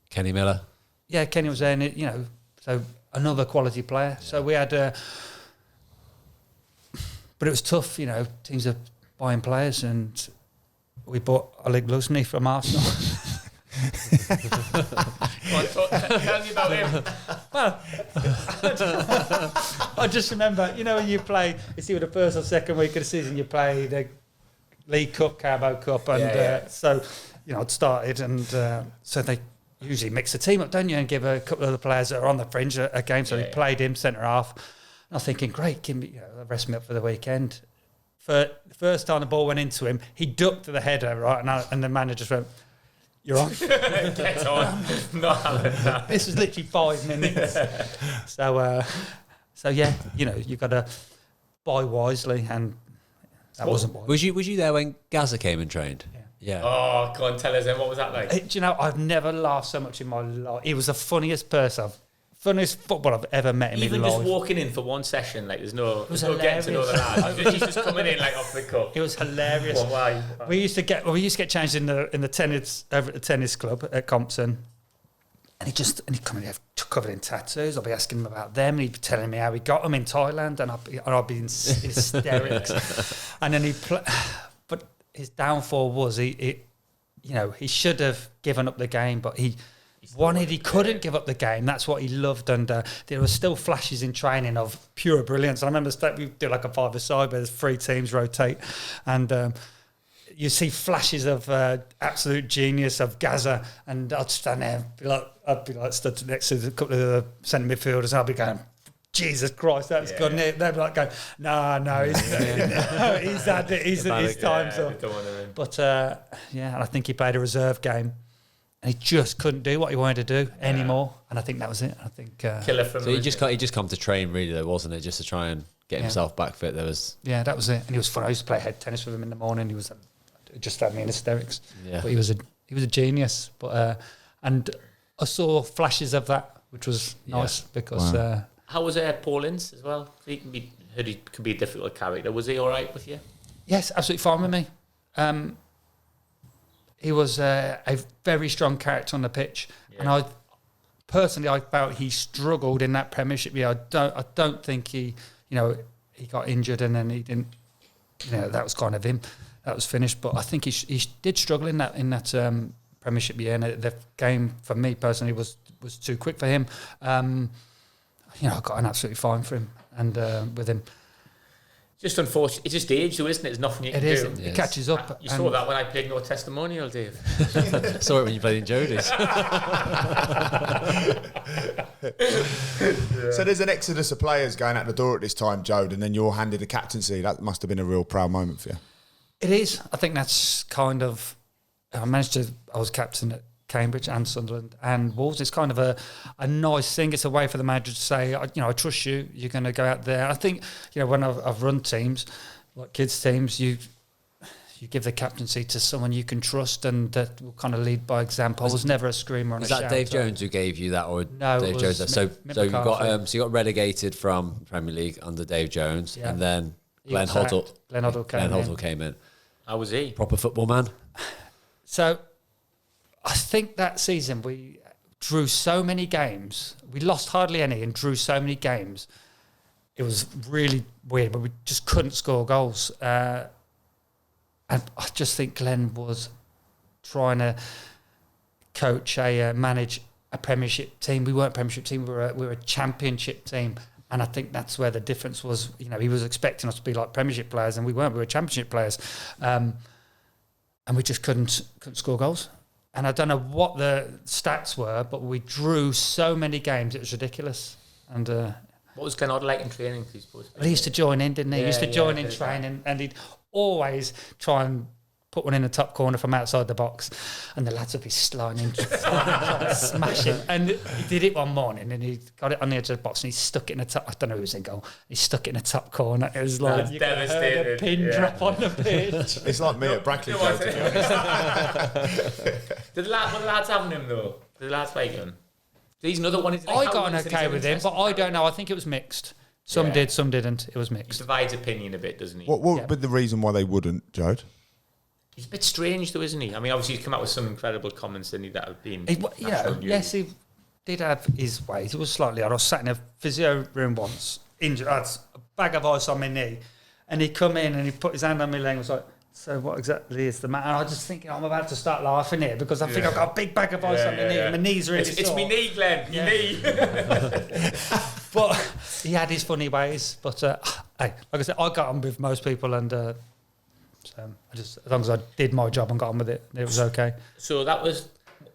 Kenny Miller. Yeah, Kenny was there. And so another quality player. Yeah. So we had, but it was tough. Teams are buying players, and we bought Oleg Lusny from Arsenal. Tell me about him. Well, I just remember, when you play, it's either the first or second week of the season, you play the League Cup, Carabao Cup, and so, I'd started, and so they usually mix the team up, don't you, and give a couple of the players that are on the fringe a game, so they played him centre half. And I was thinking, great, give me, rest me up for the weekend. For the first time the ball went into him, he ducked to the header, right, and the manager just went, "You're on." Get on. Not having that. This was literally 5 minutes. So yeah, you've got to buy wisely, and that wasn't wise. Was you there when Gaza came and trained? Yeah. Oh, go on, tell us then. What was that like? I've never laughed so much in my life. He was the funniest funniest footballer I've ever met in my life. Even just walking in for one session, like there's no getting to know the lad. He's just coming in like off the cup. It was hilarious. Well, why? We used to get changed in the tennis over at the tennis club at Compton, and he'd come in covered in tattoos. I'd be asking him about them, and he'd be telling me how he got them in Thailand, and I'd be in hysterics. And then but his downfall was he should have given up the game, but he couldn't give up the game. That's what he loved, and there were still flashes in training of pure brilliance. I remember we do like a 5-a-side where there's 3 teams rotate, and you see flashes of absolute genius of Gaza, and I'd stand there, I'd be like stood next to a couple of the centre midfielders, and I'd be going, Jesus Christ, that's good. And they'd be like going, no, he's time's up. But and I think he played a reserve game, and he just couldn't do what he wanted to do anymore. And I think that was it. I think killer from. So he just come to train, really, though, wasn't it? Just to try and get himself back fit. That was it. And he was fun. I used to play head tennis with him in the morning. He was just had me in hysterics. Yeah. But he was a genius. But and I saw flashes of that, which was nice because. Wow. How was Paul Ince as well? He can be a difficult character. Was he all right with you? Yes, absolutely fine with me. He was a very strong character on the pitch, and I felt he struggled in that Premiership year. I don't think he got injured and then he didn't. That was kind of him. That was finished. But I think he did struggle in that Premiership year, and the game for me personally was too quick for him. I got an absolutely fine for him and with him. Just unfortunate. It's just age, though, isn't it? There's nothing you can do. It catches up. You saw that when I played No Testimonial, Dave. Saw it when you played in Jody's. So there's an exodus of players going out the door at this time, Jode, and then you're handed the captaincy. That must have been a real proud moment for you. It is. I think that's kind of. I was captain at Cambridge and Sunderland and Wolves. It's kind of a nice thing. It's a way for the manager to say, I trust you. You're going to go out there. I think when I've run teams, like kids teams, you give the captaincy to someone you can trust and that will kind of lead by example. I was never a screamer on a shout. Was that Dave Jones who gave you that, or no? Dave Jones? So you got relegated from Premier League under Dave Jones, and then Glenn Hoddle came in. How was he? Proper football man. So. I think that season we drew so many games. We lost hardly any and drew so many games. It was really weird, but we just couldn't score goals. And I just think Glenn was trying to manage a Premiership team. We weren't a Premiership team. We were a Championship team. And I think that's where the difference was. He was expecting us to be like Premiership players, and we weren't. We were Championship players. And we just couldn't score goals. And I don't know what the stats were, but we drew so many games, it was ridiculous. And what was Glenn Hoddle like in training? He used to join in, didn't he? He used to join in training, and he'd always try and put one in the top corner from outside the box, and the lads would be sliding in, trying to smash him. And he did it one morning, and he got it on the edge of the box, and he stuck it in the top. I don't know who was in goal. He stuck it in the top corner. It was like you could heard a pin drop on the pitch. It's like me at Brackley. Were the lads having him though? Did the lads like him? He's another one. I got on okay with him, but I don't know. I think it was mixed. Some did, some didn't. It was mixed. He divides opinion a bit, doesn't he? What would be the reason why they wouldn't, Jode? He's a bit strange, though, isn't he? I mean, obviously, he's come out with some incredible comments, didn't he, that have been... Yes, he did have his ways. He was slightly odd. I was sat in a physio room once, injured. I had a bag of ice on my knee, and he come in and he put his hand on my leg and was like, so what exactly is the matter? And I was just thinking, I'm about to start laughing here because I think I've got a big bag of ice on my knee and my knees are really sore. It's me knee, Glenn. Your knee. But he had his funny ways. But, hey, like I said, I got on with most people and... So as long as I did my job and got on with it, it was okay. So that was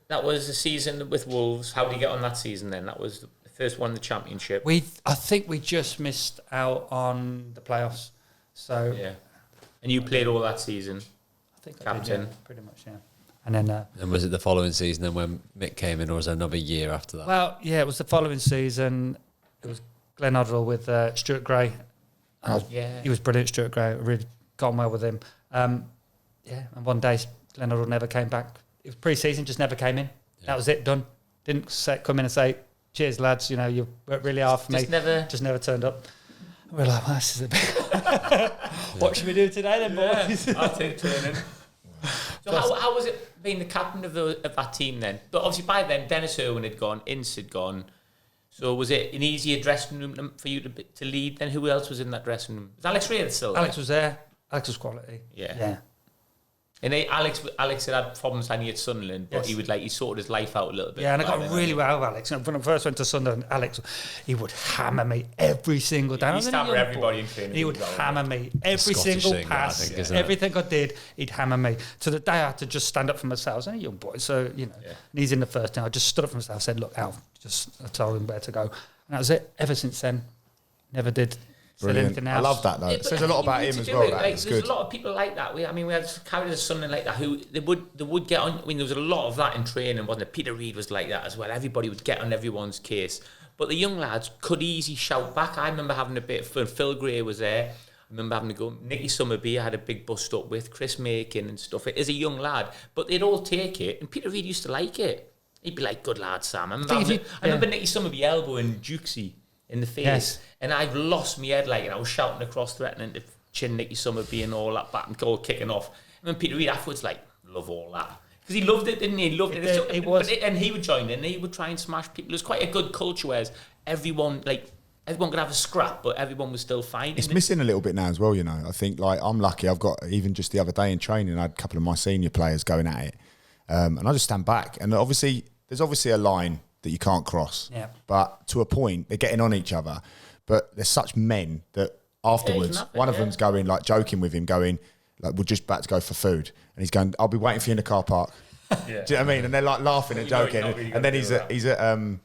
the season with Wolves. How did you get on that season then? That was the first one in the Championship. I think we just missed out on the playoffs. So and you played all that season. I think captain, I did, pretty much, yeah. And then. And was it the following season then when Mick came in, or was it another year after that? Well, it was the following season. It was Glenn Hoddle with Stuart Gray. He was brilliant, Stuart Gray. I really got on well with him. And one day Glenn Hoddle never came back. It was pre-season, just never came in. That was it, done. Didn't come in and say, cheers lads, you worked really hard for me. Just never turned up. We're like, well, this is a bit... What should we do today then, boys? I'll take turning. So how was it being the captain of that team then? But obviously by then Dennis Irwin had gone, Ince had gone. So was it an easier dressing room for you to lead? Then who else was in that dressing room? Was Alex Reid still there? Alex was there. Alex was quality. Yeah. And Alex had problems when he had Sunderland, but he sorted his life out a little bit. Yeah, and I got really well with Alex. When I first went to Sunderland, Alex, he would hammer me every single day. He used to hammer everybody in training. He would hammer me every Scottish single thing, pass, everything I did, he'd hammer me. To the day I had to just stand up for myself. I was a young boy, so and he's in the first team. I just stood up for myself, said, "Look, Al," I told him where to go, and that was it. Ever since then, never did. Brilliant. I love that though. It says a lot about him as well. There's a lot of people like that. We had carried something like that who they would get on. I mean, there was a lot of that in training, wasn't it? Peter Reid was like that as well. Everybody would get on everyone's case, but the young lads could easily shout back. I remember having a bit of fun. Phil Gray was there. I remember having to go. Nicky Summerby I had a big bust up with Chris Makin and stuff. It is a young lad, but they'd all take it, and Peter Reid used to like it. He'd be like, "Good lad, Sam." I remember Nicky Summerby elbowing Jukesy in the face, and I've lost my head, and I was shouting across, threatening to chin Nicky Summerby and all that, back and all kicking off. And then Peter Reid afterwards, love all that. Because he loved it, didn't he? He loved it. And he would join in, and he would try and smash people. It was quite a good culture, whereas everyone could have a scrap, but everyone was still fine. It's missing a little bit now as well, I think, I'm lucky. I've got, even just the other day in training, I had a couple of my senior players going at it. And I just stand back. And there's obviously a line that you can't cross. Yeah. But to a point, they're getting on each other. But they're such men that afterwards, one of them's going, joking with him, going, we're just about to go for food. And he's going, "I'll be waiting for you in the car park." Do you know what I mean? And they're laughing and joking. And then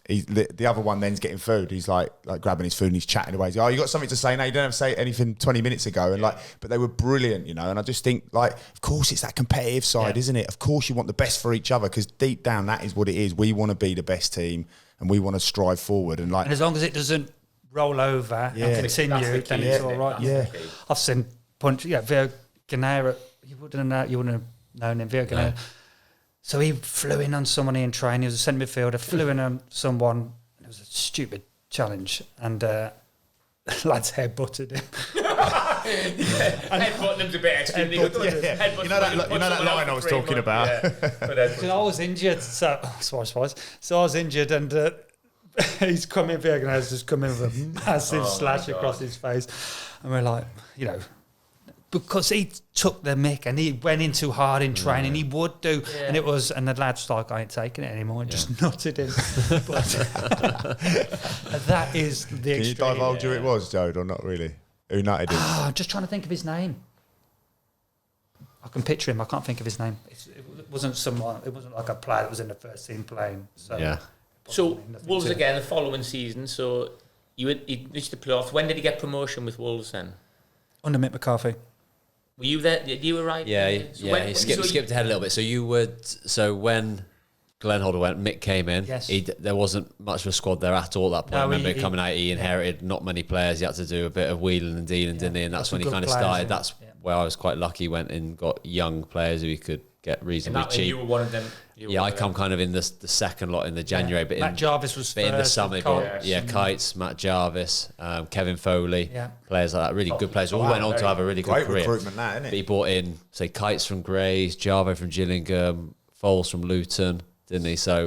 the other one then's getting food. He's like grabbing his food and he's chatting away. He's like, "Oh, you got something to say now? You don't have to say anything 20 minutes ago." And but they were brilliant, And I just think, of course, it's that competitive side, isn't it? Of course, you want the best for each other because deep down, that is what it is. We want to be the best team and we want to strive forward. And as long as it doesn't roll over and continue, then it's all right. Yeah, I've seen Vio Ganera. You wouldn't have known him, Vio Ganera. So he flew in on someone in training. He was a centre midfielder, flew in on someone. It was a stupid challenge. And lads head-butted him. Headbutting him's a bit extreme. You know that line I was talking about? I was injured. So I was injured and he's coming, Vio Ganeра's just come in with a massive slash across his face. And we're like, because he took the mick and he went in too hard in training, he would do, and the lad's like, "I ain't taking it anymore," and just nutted him. But that is the extreme. Can you divulge who it was, Jode, or not really? Who nutted him? I'm just trying to think of his name. I can picture him. I can't think of his name. It wasn't someone. It wasn't like a player that was in the first team playing. So So Wolves again the following season. So you reached the playoffs. When did he get promotion with Wolves then? Under Mick McCarthy. Were you there? You were right. Yeah. He skipped ahead a little bit. So when Glenn Holder went, Mick came in. Yes. There wasn't much of a squad there at all at that point. I remember coming out, he inherited not many players. He had to do a bit of wheeling and dealing, didn't he? And that's when he kind of started. That's where I was quite lucky. Went and got young players who he could get reasonably cheap. You were one of them. I come kind of in the second lot in the January, but Matt Jarvis was first in the summer. Kites, Matt Jarvis, Kevin Foley, players like that, really good players. All went on to have a really good career. Recruitment, that, isn't it? But he brought in, say, Kites from Grays, Jarvo from Gillingham, Foles from Luton, didn't he? So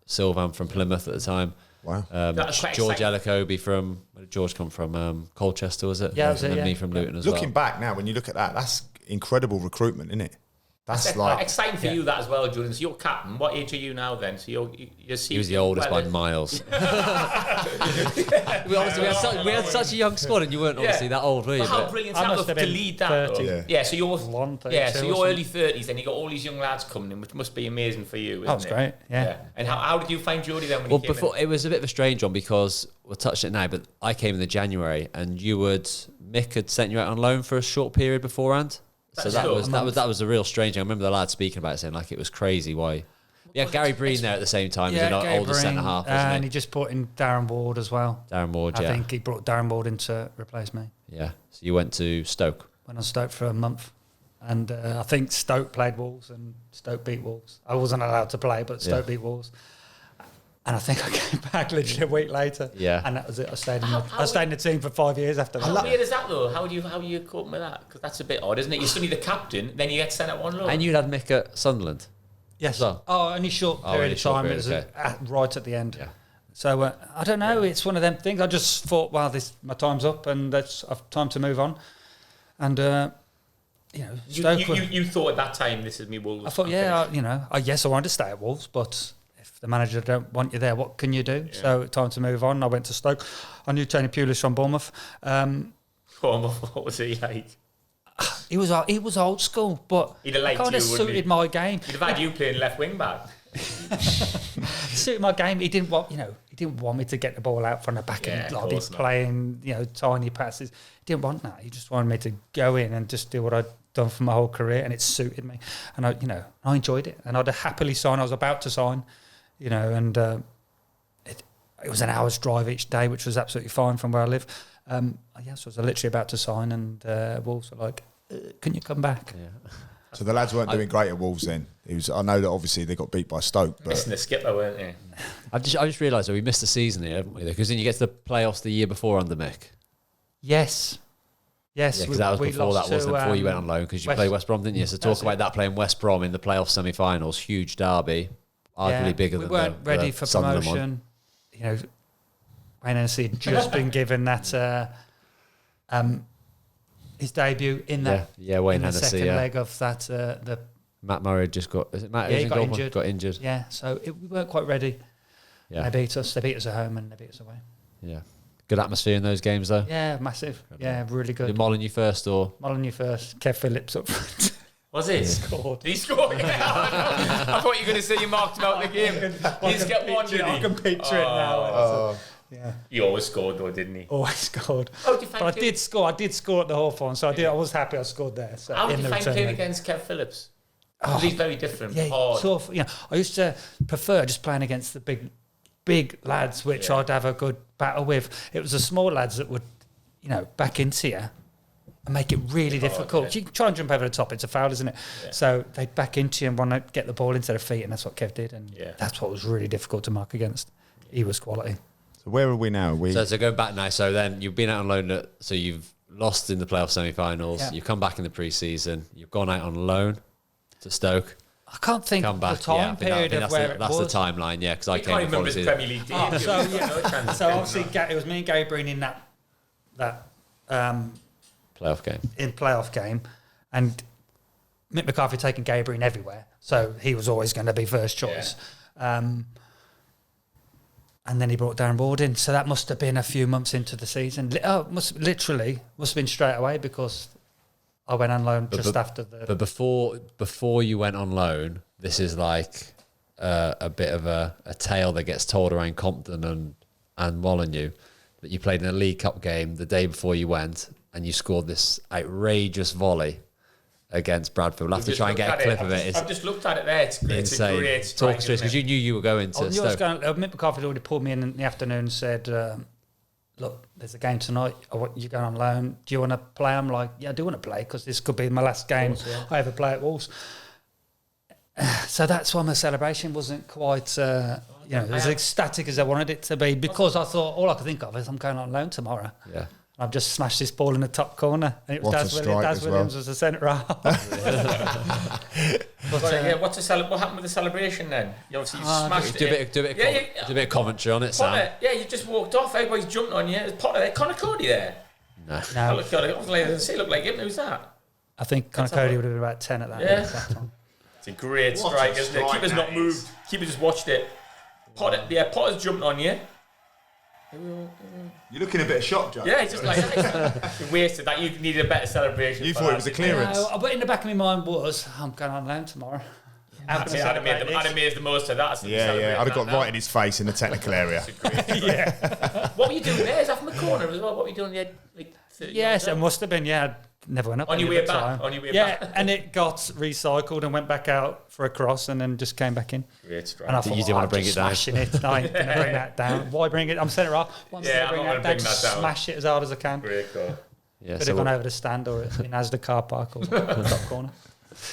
Sylvan from Plymouth at the time. Wow. George Alacobi from, where did George come from? Colchester, was it? Yeah, was it, and me from Luton as well. Looking back now, when you look at that, that's incredible recruitment, isn't it? That's exciting for you that as well, Jordan. So you're captain. What age are you now then? So he was the oldest by miles. we had such a young squad, and you weren't obviously that old, were you? How brilliant to lead that. So you're early 30s, and you got all these young lads coming in, which must be amazing for you. That was great. Yeah. And how did you find Jody then? When he came in? It was a bit of a strange one because we'll touch it now, but I came in the January, and Mick had sent you out on loan for a short period beforehand. So that was a real strange thing. I remember the lad speaking about it, saying like it was crazy why. Yeah, Gary Breen there at the same time, as an older centre half, and he just brought in Darren Ward as well. I think he brought Darren Ward in to replace me. Yeah, so you went to Stoke. Went on Stoke for a month, and I think Stoke played Wolves and Stoke beat Wolves. I wasn't allowed to play, but Stoke beat Wolves. And I think I came back literally a week later. Yeah. And that was it. I stayed in the team for 5 years after that. How weird is that though? How are you coping with that? Because that's a bit odd, isn't it? You're suddenly the captain, then you get sent out on loan. And you'd had Mick at Sunderland. Yes. Only short period of time. It was right at the end. Yeah. So I don't know. It's one of them things. I just thought, my time's up and I've time to move on. And Stoke you thought at that time this is me Wolves. I thought, yes, I wanted to stay at Wolves, but if the manager don't want you there, what can you do? Yeah. So time to move on. I went to Stoke. I knew Tony Pulis from Bournemouth. What was he like? He was old school, but he'd have liked kind of suited my game. He'd have had you playing left wing back. Suited my game. He didn't want me to get the ball out from the back and be playing, tiny passes. He didn't want that. He just wanted me to go in and just do what I'd done for my whole career, and it suited me. And I enjoyed it, and I'd happily sign. I was about to sign, and it was an hour's drive each day, which was absolutely fine from where I live. So I was literally about to sign, and Wolves were like, "Can you come back?" Yeah. So the lads weren't doing great at Wolves then. I know that obviously they got beat by Stoke, but missing the skipper, weren't they? I just realised that we missed the season here, haven't we? Because then you get to the playoffs the year before under Mick. Yes. Because that was before that, wasn't it? Before you went on loan, because you played West Brom, didn't you? So talk about that, playing West Brom in the playoff semi-finals, huge derby, arguably bigger than we weren't ready for promotion. Wayne Hennessy had just been given that his debut in that Wayne Hennessy, the second leg of that the Matt Murray just got Matt got injured. Yeah, so we weren't quite ready. Yeah, they beat us at home and they beat us away. Yeah. Good atmosphere in those games, though. Yeah, massive. Yeah, really good. Did Molyneux first, or Molyneux first? Kev Phillips up front. Was it? He scored. Did he score? Yeah, I thought you were going to say you marked him out the game. He just get one, did he? I can picture it now. Yeah. He always scored, though, didn't he? Always scored. But I did score. I did score at the Hawthorn, so I was happy I scored there. So how did you find playing against Kev Phillips? He's very different. Yeah, sort of. I used to prefer just playing against the big lads, which I'd have a good battle with. It was the small lads that would, back into you and make it really difficult. You can try and jump over the top, it's a foul, isn't it? Yeah. So they'd back into you and want to get the ball into their feet, and that's what Kev did, and that's what was really difficult to mark against. He was quality. So where are we now? So going back now, so then you've been out on loan, so you've lost in the playoff semi-finals, you've come back in the pre-season, you've gone out on loan to Stoke. I can't think of the time period of where it was. That's the timeline, because I came remember the Premier League debut. So obviously it was me and Gary Breen in that playoff game. In playoff game, and Mick McCarthy taking Gary Breen everywhere, so he was always going to be first choice. And then he brought Darren Ward in, so that must have been a few months into the season. Must have been straight away, because I went on loan after the... But before you went on loan, this is like a bit of a tale that gets told around Compton and Molyneux, that you played in a League Cup game the day before you went, and you scored this outrageous volley against Bradford. We'll have to try and get a clip of it. I've just looked at it there. It's insane. A great Talk to us, because you knew you were going to Stoke. Mick McCarthy had already pulled me in the afternoon and said... look, there's a game tonight. You're going on loan. Do you want to play? I'm like, yeah, I do want to play, because this could be my last game I ever play at Wolves. So that's why my celebration wasn't quite, as ecstatic as I wanted it to be, because I thought all I could think of is I'm going on loan tomorrow. Yeah. I've just smashed this ball in the top corner, and it was Daz Williams was the centre half. What happened with the celebration then? You obviously smashed it. Do a bit of commentary on it, Sam. Yeah, you just walked off. Everybody's jumped on you. There's Potter there. Connor Cody there. No. It looked like him. Who's that? I think Connor Cody would have been about 10 at that time. It's a great strike, isn't it? Keeper's not moved. Keeper just watched it. Potter's jumped on you. You're looking a bit shocked, Joe. Yeah, it's just like you wasted that. You needed a better celebration. You thought it was a clearance. No, but in the back of my mind was, I'm going on loan tomorrow. I'd have made the most of that. Yeah. I'd have got right in his face in the technical area. What were you doing there? Is that from the corner as well? What were you doing there? Yes, it must have been. Yeah, never went up on your way back. And it got recycled and went back out for a cross, and then just came back in. Great strike. And I thought, you didn't want to bring it down. Smashing it. No, I ain't going to bring that down. Why bring it? I'm centre half. I'm not going to bring that down. Smash it as hard as I can. Great goal. Yeah, could have gone over the stand or in Asda car park or the top corner.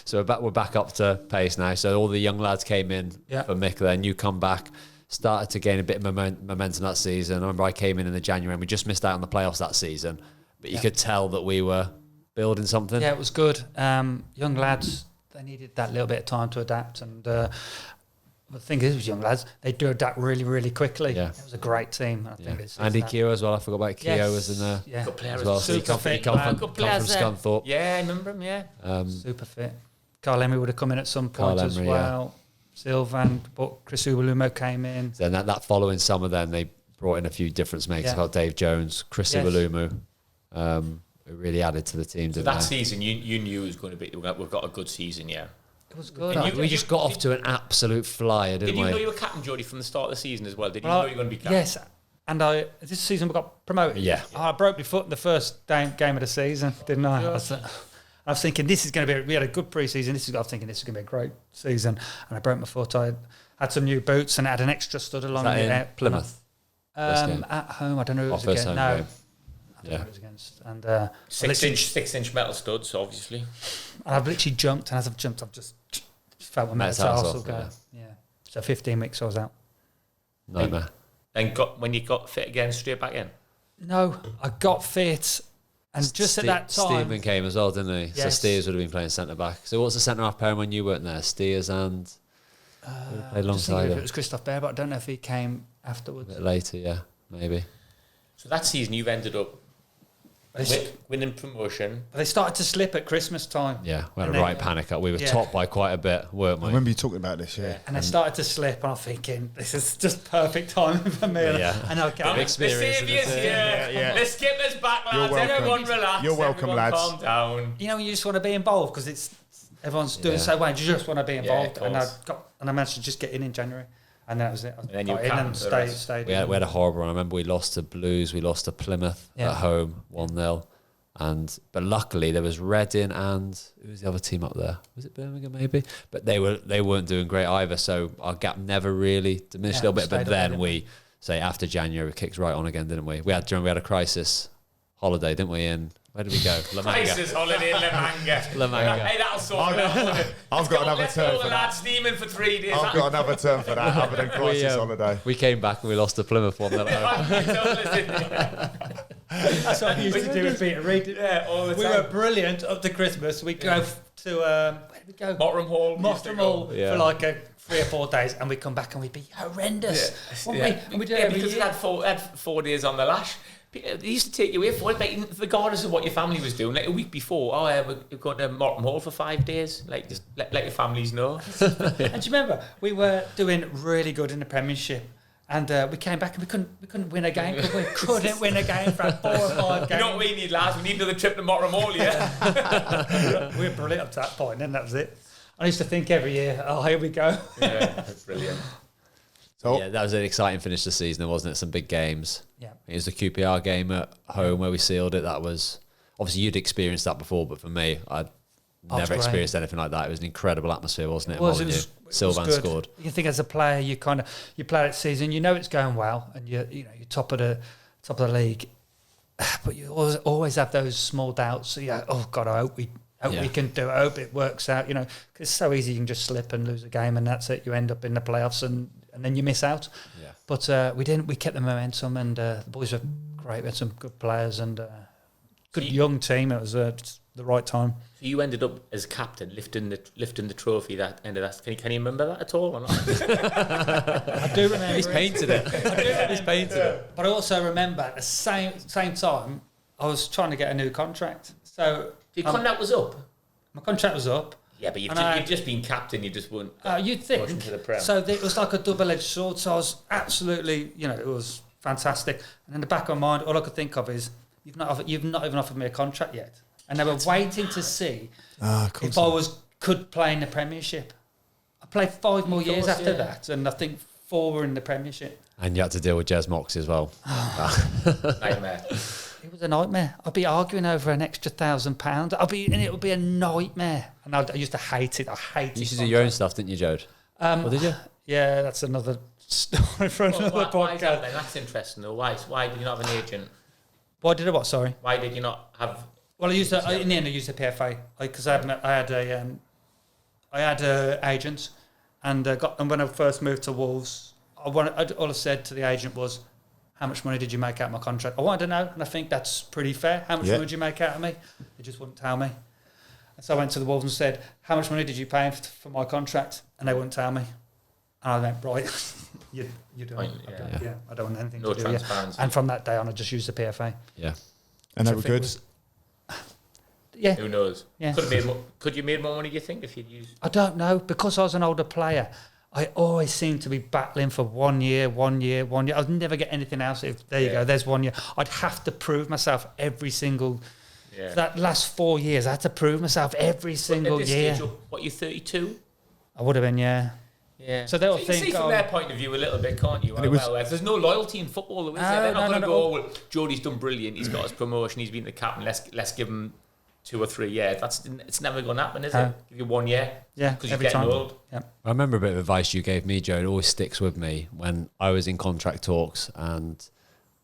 So we're back up to pace now. So all the young lads came in for Mick then. You come back, started to gain a bit of momentum that season. I remember I came in the January and we just missed out on the playoffs that season. But you could tell that we were building something. Yeah, it was good. Young lads, they needed that little bit of time to adapt. And the thing is with young lads, they do adapt really, really quickly. Yeah. It was a great team. I think Andy Keogh as well. I forgot about Keogh was in there. Yeah. Good player as well. So he come from Scunthorpe. Yeah, I remember him, yeah. Super fit. Carl Emery would have come in at some point Carl as Emery, well. Sylvan, but Chris Uwalumo came in. Then that following summer, then they brought in a few difference makers. Got Dave Jones, Chris Iwalumu, who really added to the team. So that season, you knew it was going to be. We've got a good season, yeah. It was good. We just got off to an absolute flyer, didn't we? Did you know you were captain, Jody, from the start of the season as well? Did you know you were going to be captain? Yes. And this season we got promoted. Yeah. I broke my foot in the first game of the season, didn't I? I was thinking this is going to be. We had a good pre-season. I was thinking this is going to be a great season, and I broke my foot. I had some new boots and I had an extra stud along the Plymouth. At home. I don't know who it was against. No. Game. I don't know who it was against. And 6-inch metal studs, obviously. And I've literally jumped, and as I've jumped, I've just felt my metatarsal go. Yeah. So 15 weeks I was out. Nightmare. And when you got fit again, straight back in? No, I got fit, and just at that time... Stearman came as well, didn't he? Yes. So Steers would have been playing centre-back. So what's the centre-half pairing when you weren't there? Steers and... played alongside him. It was Christoph Bear, but I don't know if he came afterwards. A bit later, yeah, maybe. So that season you've ended up winning promotion. But they started to slip at Christmas time. Yeah, we had a right panic up. We were topped by quite a bit, weren't we? I remember you talking about this, And they started to slip, and I'm thinking, this is just perfect timing for me. Yeah. And I got experience. Let's skip this back, lads. Everyone relax. You're welcome, lads. Calm down. You know, you just want to be involved because everyone's doing so well. You just want to be involved. Yeah, and I managed to just get in January. And that was it. And then you got in and stayed. We had a horrible run. I remember we lost to Blues, we lost to Plymouth at home, 1-0. But luckily there was Reading and who was the other team up there? Was it Birmingham maybe? But they weren't doing great either. So our gap never really diminished a little bit. But then after January we kicked right on again, didn't we? We had a crisis holiday, didn't we? And where did we go? La Manga. Crisis holiday in La Manga. La Manga. Hey, that'll sort it out. I've got another term for that. Steaming for 3 days. I've got another term for that other than crisis holiday. We came back and we lost to Plymouth 1-0. That's what we used to do with Peter Reid. Yeah, all the time. We were brilliant up to Christmas. We'd go to where did we go? Mottram Hall. For like 3 or 4 days, and we'd come back and we'd be horrendous. And we did it because we had 4 days on the lash. They used to take you away for it, regardless of what your family was doing. Like a week before, we're going to Mottram Hall for 5 days. Like just let your families know. And do you remember we were doing really good in the Premiership? And we came back and we couldn't win a game. We couldn't win a game for 4 or 5 games. You know what we need, lads? We need another trip to Mottram Hall, yeah? We were brilliant up to that point, and that was it. I used to think every year, here we go. Yeah, that's brilliant. So, yeah, that was an exciting finish to the season, wasn't it? Some big games. Yeah. It was the QPR game at home where we sealed it. That was... Obviously, you'd experienced that before, but for me, I'd never experienced anything like that. It was an incrable atmosphere, wasn't it? It was Sylvan good. scored. You think as a player, you play that season, you know it's going well, and you're top of the league, but you always have those small doubts. So oh God, I hope we can do it. I hope it works out. You know, 'cause it's so easy. You can just slip and lose a game, and that's it. You end up in the playoffs, and then you miss out. Yeah. But we didn't. We kept the momentum, and the boys were great. We had some good players and good young team. It was the right time. So you ended up as captain, lifting the trophy that end of that. Can you remember that at all or not? I do remember. He's painted it. He's painted it. But I also remember at the same time, I was trying to get a new contract. So Your contract was up. My contract was up. Yeah, but you've just been captain. You just weren't. You'd think. Into the Prem. So it was like a double-edged sword. So I was absolutely, it was fantastic. And in the back of my mind, all I could think of is, you've not even offered me a contract yet. And they were waiting to see if I could play in the Premiership. I played 5 more years after that, and I think 4 were in the Premiership. And you had to deal with Jez Moxey as well. Nightmare. It was a nightmare. I'd be arguing over an extra £1,000. And it would be a nightmare. And I used to hate it. You used to do your own stuff, didn't you, Jode? Did you? Yeah, that's another story for another podcast. Why is that then? That's interesting though. Why did you not have an agent? Why did I what? Sorry. Why did you not have? Well, in the end I used the PFA because I had a agent, and when I first moved to Wolves, all I said to the agent was, "How much money did you make out of my contract?" I wanted to know, and I think that's pretty fair. How much money did you make out of me? They just wouldn't tell me. And so I went to the Wolves and said, "How much money did you pay for my contract?" And they wouldn't tell me. And I went, right, you don't. I don't want anything to do with you. And from that day on, I just used the PFA. Yeah. And they were good? Yeah. Who knows? Yeah. Could you made more money, do you think, if you'd used... I don't know. Because I was an older player, I always seemed to be battling for 1 year. I'd never get anything else. There you go, there's 1 year. I'd have to prove myself every single... Yeah. That last 4 years, I had to prove myself every single year. Stage, what, you're 32? I would have been, yeah. So they'll think... You can see from their point of view a little bit, can't you? There's no loyalty in football, though, is there? They're not going to go, well, Jody's done brilliant, he's got his promotion, he's been the captain, let's give him 2 or 3 years. It's never going to happen, is it? Give you 1 year. Yeah, because you're getting old. Yeah. I remember a bit of advice you gave me, Joe. It always sticks with me when I was in contract talks and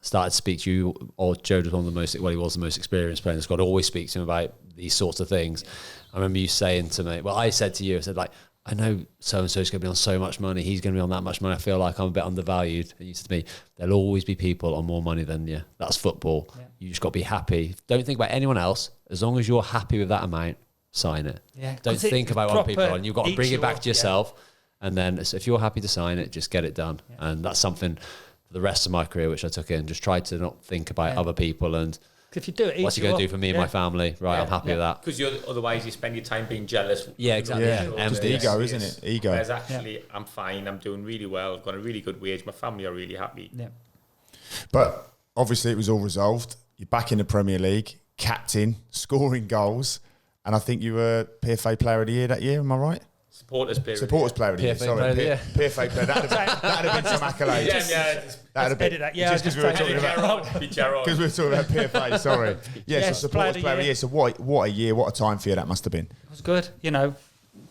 started to speak to you, or Joe was one of the most, well, he was the most experienced player in the squad. I always speak to him about these sorts of things. I remember you saying to me, well, I said to you, I said, like, I know so-and-so's going to be on so much money, he's going to be on that much money, I feel like I'm a bit undervalued. And you said to me, there'll always be people on more money than you. That's football. Yeah. You just got to be happy. Don't think about anyone else. As long as you're happy with that amount, sign it. Yeah. Don't think about what people are on. You've got to bring it back to yourself. Yeah. And then if you're happy to sign it, just get it done. Yeah. And that's something for the rest of my career, which I took in, just tried to not think about other people and if you do it, what's he going to do for me and my family? Right, I'm happy with that. Because otherwise you spend your time being jealous. Yeah, exactly. Yeah. Just ego, isn't it? Ego. Whereas actually, I'm fine. I'm doing really well. I've got a really good wage. My family are really happy. Yeah. But obviously, it was all resolved. You're back in the Premier League, captain, scoring goals, and I think you were PFA Player of the Year that year. Am I right? Supporters Player of the Year. Sorry, PFA Player. That'd have been some accolades. That'd have been. Just because we were talking about. Because we were talking about PFA. Sorry. So Supporters Player of the Year. So what a year, what a time for you that must have been. It was good.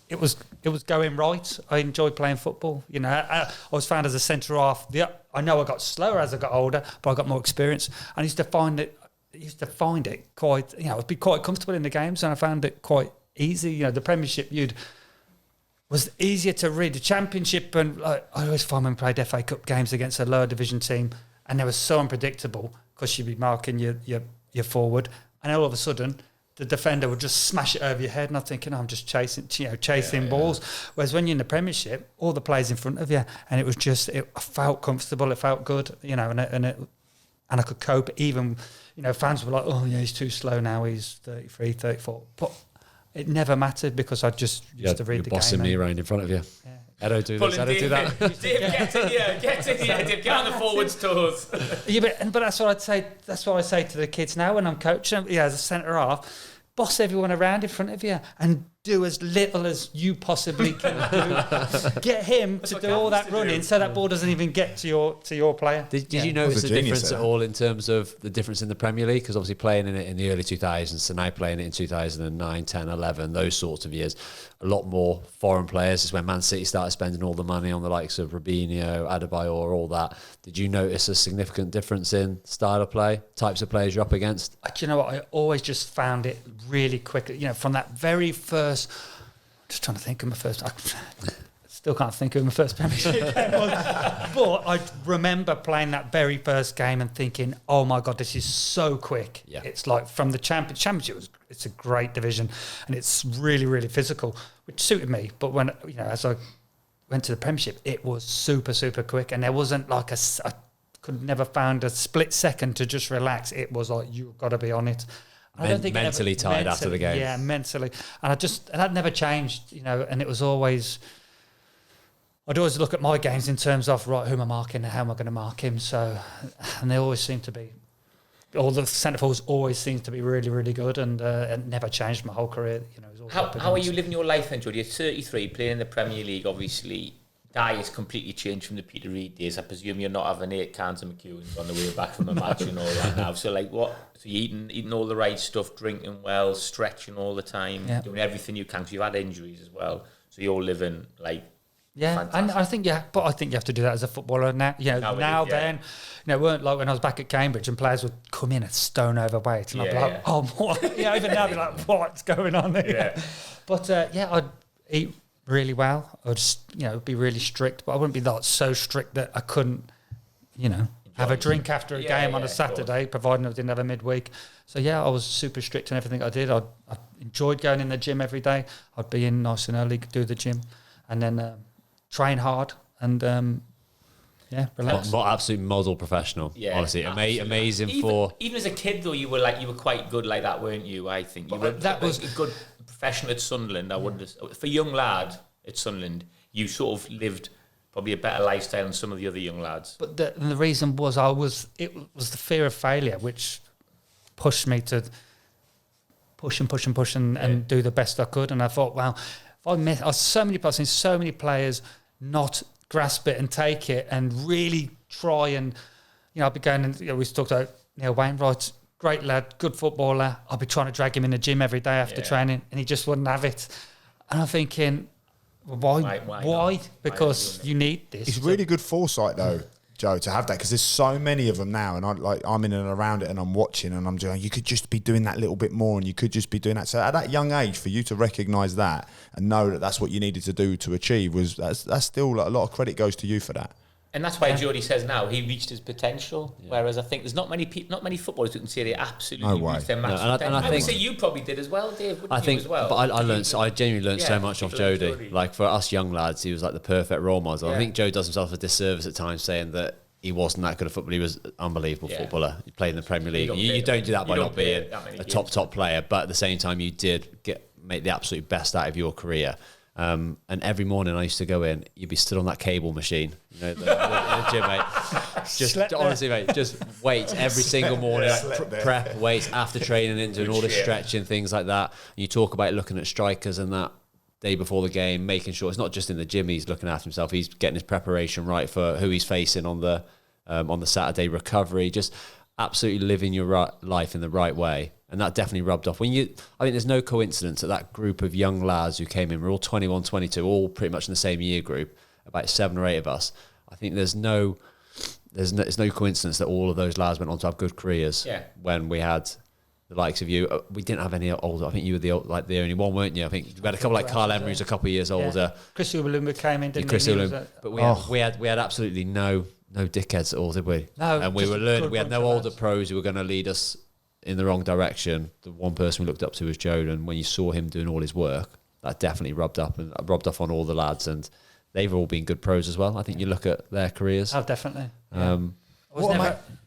It was going right. I enjoyed playing football. I was found as a centre half. I know I got slower as I got older, but I got more experience. And I used to find it quite. I'd be quite comfortable in the games, and I found it quite easy. The Premiership, was easier to read. The Championship, and I always find when we played FA Cup games against a lower division team, and they were so unpredictable because you'd be marking your forward, and all of a sudden the defender would just smash it over your head, and I'm thinking, I'm just chasing balls. Whereas when you're in the Premiership, all the players in front of you, and it was just, I felt comfortable, it felt good, and I could cope. Even, fans were like, oh yeah, he's too slow now, he's 33, 34, but it never mattered because I just used to read the game. You're bossing me around in front of you. Yeah. I don't do this. I don't do that. Dave, get in here. Dave, get on the forwards toes. But that's what I'd say. That's what I say to the kids now when I'm coaching. As a centre half, boss everyone around in front of you and do as little as you possibly can do. Get him to do all that running so that ball doesn't even get to your player. Did you notice the difference at all in terms of the difference in the Premier League? Because obviously playing in it in the early 2000s, so now playing it in 2009, 10, 11, those sorts of years, a lot more foreign players. Is when Man City started spending all the money on the likes of Robinho, Adebayor, all that. Did you notice a significant difference in style of play, types of players you're up against? Do you know what? I always just found it really quickly. From that very first. Just trying to think of my first. I still can't think of my first Premiership game was. But I remember playing that very first game and thinking, "Oh my God, this is so quick!" Yeah. It's like from the Championship. It's a great division, and it's really, really physical, which suited me. But when as I went to the Premiership, it was super, super quick, and there wasn't like I could never find a split second to just relax. It was like you've got to be on it. I don't think mentally tired after the game. Yeah, mentally. And that never changed, and it was always, I'd always look at my games in terms of, right, who am I marking and how am I going to mark him? So, and they always seem to be, all the centre forwards always seem to be really, really good, and it never changed my whole career. How are you living your life then, Jody? You're 33, playing in the Premier League, obviously. Diet's completely changed from the Peter Reid days. I presume you're not having 8 cans of McEwen's on the way back from a match and all that now. So So you're eating all the right stuff, drinking well, stretching all the time, doing everything you can because you've had injuries as well. So you're living fantastic. And I think you have to do that as a footballer now. Then, it weren't like when I was back at Cambridge and players would come in at stone overweight, and I'd be like, oh, what? Even now, I'd be like, what's going on here? Yeah. But I'd eat really well. I'd just, be really strict, but I wouldn't be so strict that I couldn't, have a drink after a game on a Saturday, providing I didn't have a midweek. So I was super strict in everything I did. I enjoyed going in the gym every day. I'd be in nice and early, do the gym, and then train hard. and relax. What absolute model professional. Yeah, honestly, amazing even as a kid though, you were quite good like that, weren't you? I think you were a good professional at Sunderland. I wouldn't for a young lad at Sunderland, you sort of lived probably a better lifestyle than some of the other young lads. But the reason was it was the fear of failure which pushed me to push and do the best I could. And I thought, well, if I miss, so many players not grasp it and take it and really try and, I'll be going and, we talked about Neil Wainwright, great lad, good footballer. I'll be trying to drag him in the gym every day after training and he just wouldn't have it. And I'm thinking, why? Because you need this. It's really good foresight though, Joe, to have that, because there's so many of them now, and I'm in and around it and I'm watching and I'm doing, you could just be doing that little bit more and you could just be doing that. So at that young age, for you to recognise that and know that that's what you needed to do to achieve, that's still a lot of credit goes to you for that. And that's why Jody says now he reached his potential. Yeah. Whereas I think there's not many footballers who can say they absolutely reached their maximum potential. I would say you probably did as well, Dave. I think, as well? But I genuinely learned so much off Jody. Like for us young lads, he was like the perfect role model. I think Joe does himself a disservice at times saying that he wasn't that good a footballer. He was an unbelievable footballer. He played in the Premier League. You don't do that by not being a top player. But at the same time, you did make the absolute best out of your career. And every morning I used to go in, you'd be stood on that cable machine, the gym, mate. Just honestly, mate, just weights every single morning, prep weights after training and doing all the stretching, things like that. And you talk about looking at strikers and that day before the game, making sure it's not just in the gym he's looking after himself, he's getting his preparation right for who he's facing on the Saturday, recovery, just absolutely living your life in the right way. And that definitely rubbed off. I think there's no coincidence that group of young lads who came in, we're all 21, 22, all pretty much in the same year group, about 7 or 8 of us. I think it's no coincidence that all of those lads went on to have good careers when we had the likes of you. We didn't have any older. I think you were the only one, weren't you? I think we had a couple like Carl Emery, who's a couple of years older. Chris Ulumba came in, didn't Chris he? Ulumba. But we had absolutely no dickheads at all, did we? No. And we were learning. We had no older pros who were going to lead us in the wrong direction. The one person we looked up to was Joe, and when you saw him doing all his work, that definitely rubbed off on all the lads, and they've all been good pros as well. I think you look at their careers. Oh, definitely.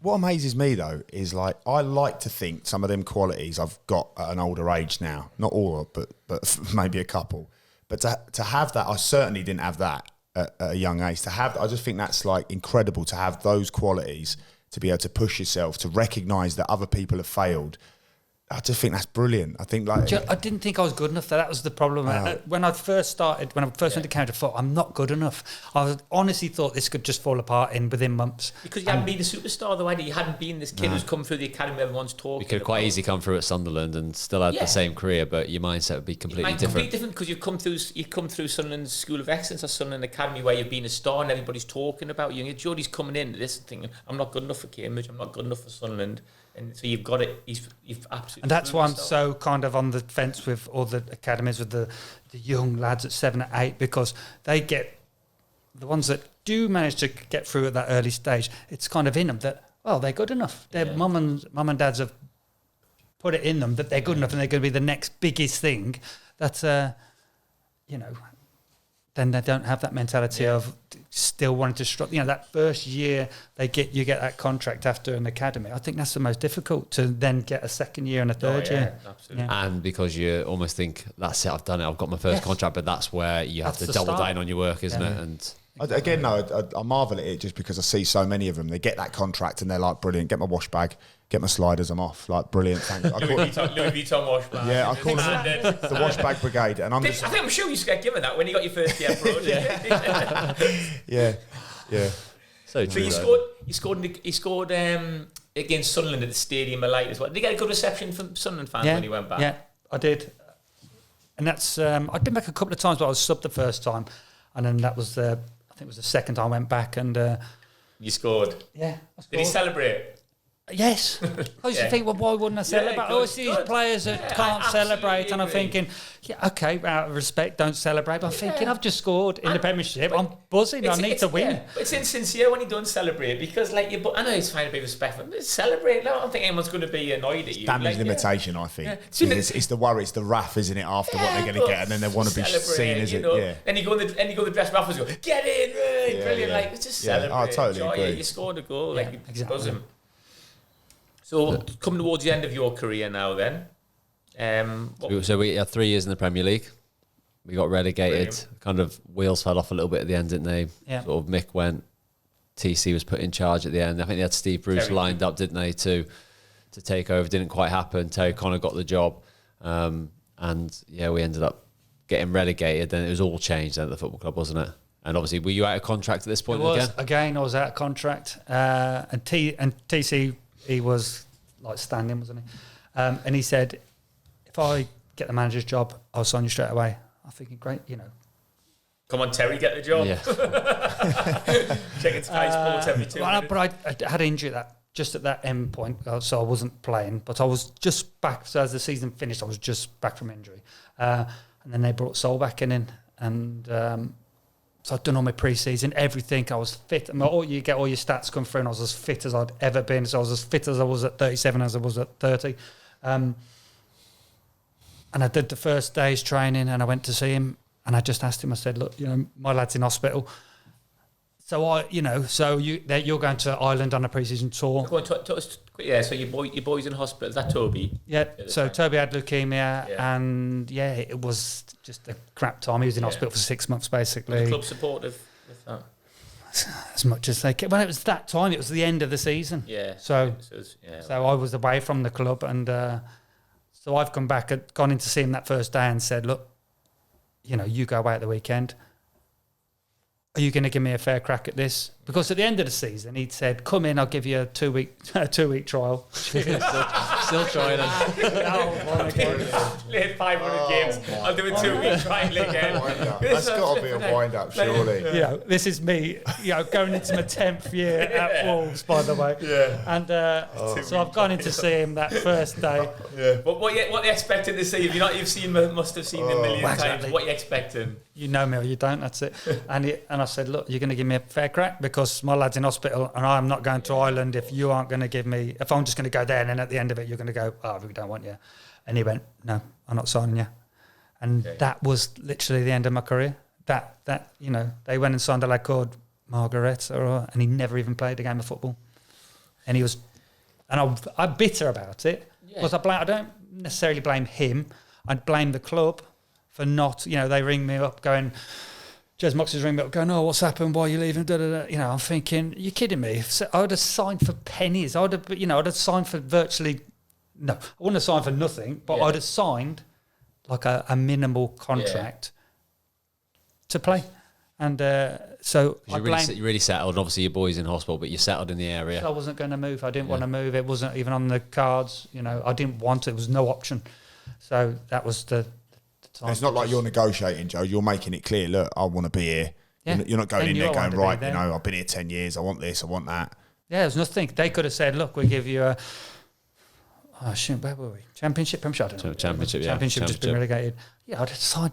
What amazes me though is I like to think some of them qualities I've got at an older age now. Not all, but maybe a couple. But to have that, I certainly didn't have that at a young age. I just think that's incredible to have those qualities, to be able to push yourself, to recognise that other people have failed. I just think that's brilliant. I think I didn't think I was good enough. That was the problem. When I first went to counter, I thought I'm not good enough. I honestly thought this could just fall apart within months. Because you hadn't been a superstar though, had you? You hadn't been this kid who's come through the academy everyone's talking. You could quite easily come through at Sunderland and still have the same career, but your mindset would be completely different. Completely different because you come through Sunderland's School of Excellence or Sunderland Academy where you've been a star and everybody's talking about you. And Jody's coming in this thing. I'm not good enough for Cambridge. I'm not good enough for Sunderland. And so you've got it. You've absolutely. And that's why I'm so kind of on the fence with all the academies with the young lads at 7 or 8, because they get the ones that do manage to get through at that early stage. It's kind of in them that they're good enough. Their mum and dads have put it in them that they're good enough and they're going to be the next biggest thing. That then they don't have that mentality of still wanting to struggle. That first year you get that contract after an academy. I think that's the most difficult, to then get a second year and a third year. Absolutely. Yeah. And because you almost think, that's it, I've done it, I've got my first contract, but that's where you have to double down on your work, isn't it? And again, I marvel at it just because I see so many of them. They get that contract and they're like, brilliant, get my wash bag, get my sliders, I'm off. Like, brilliant, thanks. Louis Vuitton wash bag. Yeah, I call it the wash bag brigade. And I think I'm sure you got given that when you got your first year pro. Yeah. So you scored against Sunderland at the Stadium of Light as well. Did you get a good reception from Sunderland fans when you went back? Yeah, I did. And that's I'd been back a couple of times, but I was subbed the first time, and then that was I think it was the second time I went back, and you scored. Yeah, I scored. Did he celebrate? Yes. I used to think, well, why wouldn't I celebrate? good, I see these players that can't celebrate, and I'm thinking, yeah, okay, out of respect, don't celebrate. But I'm thinking, I've just scored in the Premiership. I'm buzzing. I need to win. Yeah, but it's insincere when you don't celebrate because, like, I know it's fine to be respectful, but celebrate. I don't think anyone's going to be annoyed at you. Damage limitation, I think. Yeah. It's the worry, it's the wrath, isn't it? After what they're going to get, and then they want to be seen as it. Yeah. Then you go in the dressing room and go, get in, right? Brilliant. Like, just celebrate. I totally enjoy agree. it. You scored a goal, like, exactly. buzzing. So, coming towards the end of your career now, then. So we had 3 years in the Premier League. We got relegated. Brilliant. Kind of wheels fell off a little bit at the end, didn't they? Yeah. Sort of Mick went. TC was put in charge at the end. I think they had Steve Bruce Terry. lined up, didn't they, to take over. Didn't quite happen. Terry Connor got the job. And yeah, we ended up getting relegated. Then it was all changed then at the football club, wasn't it? And obviously, were you out of contract at this point again? I was out of contract. And TC, he was like standing, wasn't he? And he said, if I get the manager's job, I'll sign you straight away. I'm thinking, great, Come on, Terry, get the job. Yeah. Checking Sky Sports every 2 minutes. But I had an injury just at that end point, so I wasn't playing. But I was just back. So as the season finished, I was just back from injury. And then they brought Sol back in, and so I'd done all my pre-season, everything. I was fit. You get all your stats come through, and I was as fit as I'd ever been. So I was as fit as I was at 37 as I was at 30. And I did the first day's training, and I went to see him, and I just asked him. I said, "Look, my lad's in hospital. So you're going to Ireland on a pre-season tour." Go on, talk us quickly. So your boy's in hospital. Is that Toby? Yeah. So Toby had leukemia, and it was just a crap time. He was in hospital for 6 months, basically. Was the club supportive with that? As much as they could. Well, it was that time. It was the end of the season. Yeah. So I was away from the club, and so I've come back, gone in to see him that first day, and said, "Look, you go away at the weekend. Are you going to give me a fair crack at this?" Because at the end of the season, he'd said, "Come in, I'll give you a 2 week trial." Still trying. Played 500 games. I'll do a 2-week trial again. That's got to be a wind-up, surely. This is me, going into my 10th year at Wolves, by the way. Yeah. And so I've gone in to see him that first day. Yeah. What are you expecting to see? Must have seen him a million times. What are you expecting? You know me or you don't, that's it. And I said, "Look, you're going to give me a fair crack because my lad's in hospital and I'm not going to Ireland if you aren't going to give me, if I'm just going to go there and then at the end of it you're going to go, oh, we don't want you." And he went, "No, I'm not signing you." And that was literally the end of my career. That they went and signed a lad called Margaret, and he never even played a game of football. And he was, and I'm bitter about it because I don't necessarily blame him. I blame the club for not, they ring me up going, Jez Moxley's ringing me up going, "Oh, what's happened? Why are you leaving?" Da, da, da. I'm thinking, you're kidding me. So I would have signed for pennies. I'd have signed for virtually, no, I wouldn't have signed for nothing, but I'd have signed like a minimal contract to play. And so you really settled. Obviously, your boy's in hospital, but you settled in the area. I wasn't going to move. I didn't want to move. It wasn't even on the cards. I didn't want it. It was no option. So that was the time. It's not like you're negotiating, Joe. You're making it clear, look, I want to be here. Yeah. You're not going in there going, right, I've been here 10 years. I want this, I want that. Yeah, there's nothing. They could have said, "Look, we give you a..." Where were we? Championship? I'm sure I don't know. Championship, Championship just been relegated. Yeah, I'd have signed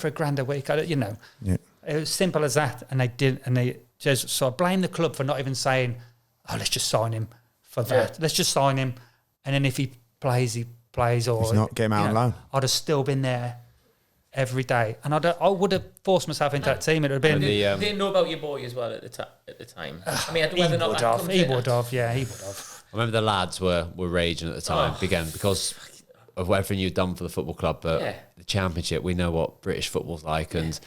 for £1,000 a week. It was simple as that. And they did, so I blame the club for not even saying, "Oh, let's just sign him for that. Let's just sign him. And then if he plays, he plays." Or if not, get him out on loan. I'd have still been there every day. And I would have forced myself into that team. It would have been... Didn't know about your boy as well at the time. I mean, he would have. He would have. I remember the lads were raging at the time, again, because of everything you've done for the football club. But the Championship, we know what British football's like. And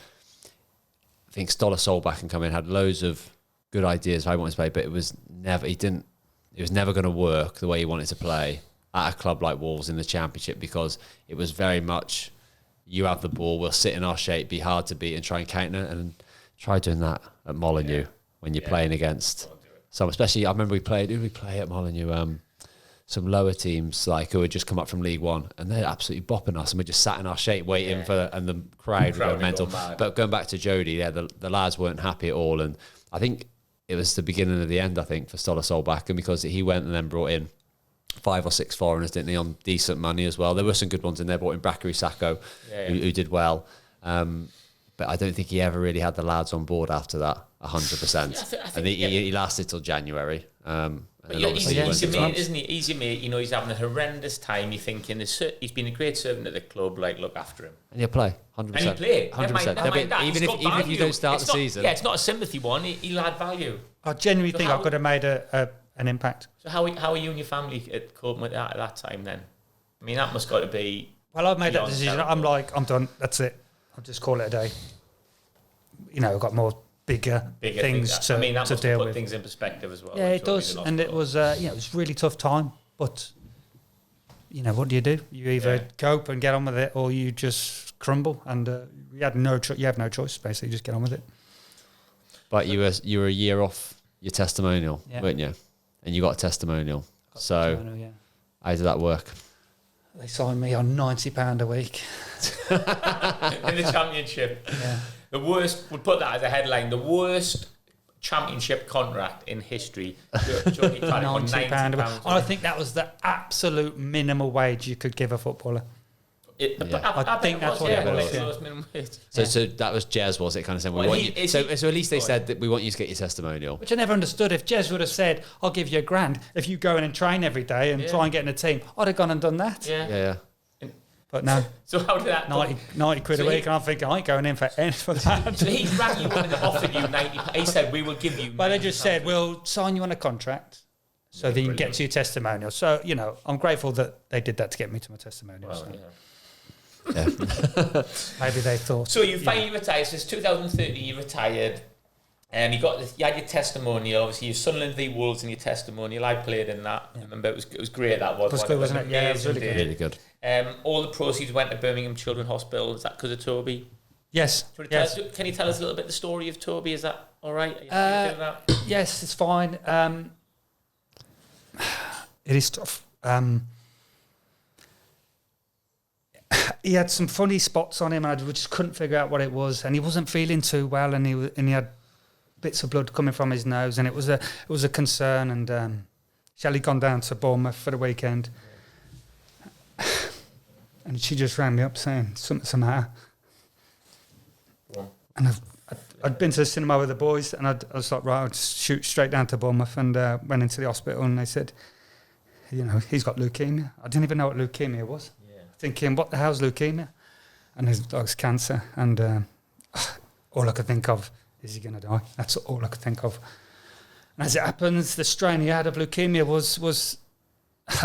I think Stoller Solbakken come in, had loads of good ideas of how he wanted to play, but it was never going to work the way he wanted to play at a club like Wolves in the Championship, because it was very much, you have the ball, we'll sit in our shape, be hard to beat and try and counter. And try doing that at Molineux when you're playing against... So especially, I remember who did we play at Molineux? Some lower teams who had just come up from League One, and they're absolutely bopping us, and we just sat in our shape waiting for, and the crowd were going mental. But going back to Jody, the lads weren't happy at all, and I think it was the beginning of the end, I think, for Stolar Solbakken, because he went and then brought in 5 or 6 foreigners, didn't he, on decent money as well. There were some good ones in there. Brought in Bakary Sakho, who did well. But I don't think he ever really had the lads on board after that, 100%. I think he lasted till January. But he's your mate, isn't he? He's your mate. You know, he's having a horrendous time. You're thinking, he's been a great servant at the club, like, look after him. And he'll play, 100%. And he'll play. 100%. Even if you don't start the season. Yeah, it's not a sympathy one. He'll add value. I genuinely think I could have made an impact. So how are you and your family at coping with that at that time then? I mean, that must got to be... Well, I've made that decision. I'm like, I'm done. That's it. I'll just call it a day. You know, I've got more bigger things to deal with. I mean, that must put things in perspective as well. Yeah, it does. And it was, it was a really tough time. But, you know, what do? You either cope and get on with it, or you just crumble. And you have no choice, basically. Just get on with it. But you were a year off your testimonial, weren't you? And you got a testimonial. How did that work? They signed me on £90 a week. In the Championship. Yeah. The worst, we'll put that as a headline, the worst Championship contract in history. Jody Craddock on £90 a week. I think that was the absolute minimal wage you could give a footballer. I think that's what it was. So that was Jez, was it? Kind of saying, so at least they said that we want you to get your testimonial. Which I never understood. If Jez would have said, I'll give you £1,000 if you go in and train every day and try and get in a team, I'd have gone and done that. Yeah. But no. So how did that 90 quid a week, and I'm thinking, I ain't going in for that. So he rang you up and offered you 90. He said, we will give you 90. But they just said, we'll sign you on a contract so that you can get to your testimonial. So, you know, I'm grateful that they did that to get me to my testimonial. Well, Maybe they thought. So you finally retired. So it's 2013, you retired. You had your testimonial, obviously your Sunderland v Wolves and your testimonial. I played in that. I remember it was great. That was good, wasn't it? Yeah, it was really good. All the proceeds went to Birmingham Children's Hospital. Is that because of Toby? Yes. Can you tell us a little bit the story of Toby? Is that all right? Yes, it's fine. It is tough. He had some funny spots on him, and I just couldn't figure out what it was. And he wasn't feeling too well, and he had bits of blood coming from his nose, and it was a concern. And Shelley gone down to Bournemouth for the weekend, and she just rang me up saying something's the matter. Yeah. And I'd been to the cinema with the boys, and I was like, right, I'll just shoot straight down to Bournemouth, and went into the hospital, and they said, you know, he's got leukemia. I didn't even know what leukemia was. Thinking, what the hell's leukemia? And his dog's cancer. And all I could think of, is he going to die? That's all I could think of. And as it happens, the strain he had of leukemia was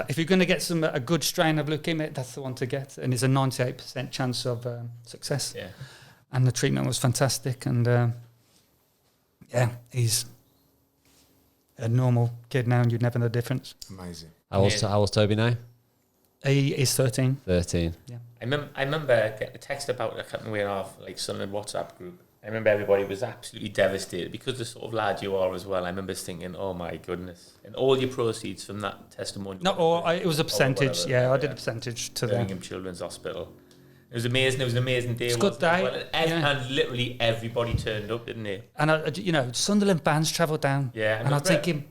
if you're going to get a good strain of leukemia, that's the one to get. And it's a 98% chance of success. Yeah. And the treatment was fantastic. And he's a normal kid now, and you'd never know the difference. Amazing. How old's Toby now? He is 13. 13. Yeah. I remember getting a text about, I can't remember where off, like Sunderland WhatsApp group. I remember everybody was absolutely devastated because the sort of lad you are as well. I remember thinking, oh my goodness. And all your proceeds from that testimonial. It was a percentage. I did a percentage to them. Birmingham Children's Hospital. It was amazing. It was an amazing day. It was a good day. Well, and literally everybody turned up, didn't they? And, Sunderland bands travelled down. Yeah. And I was thinking,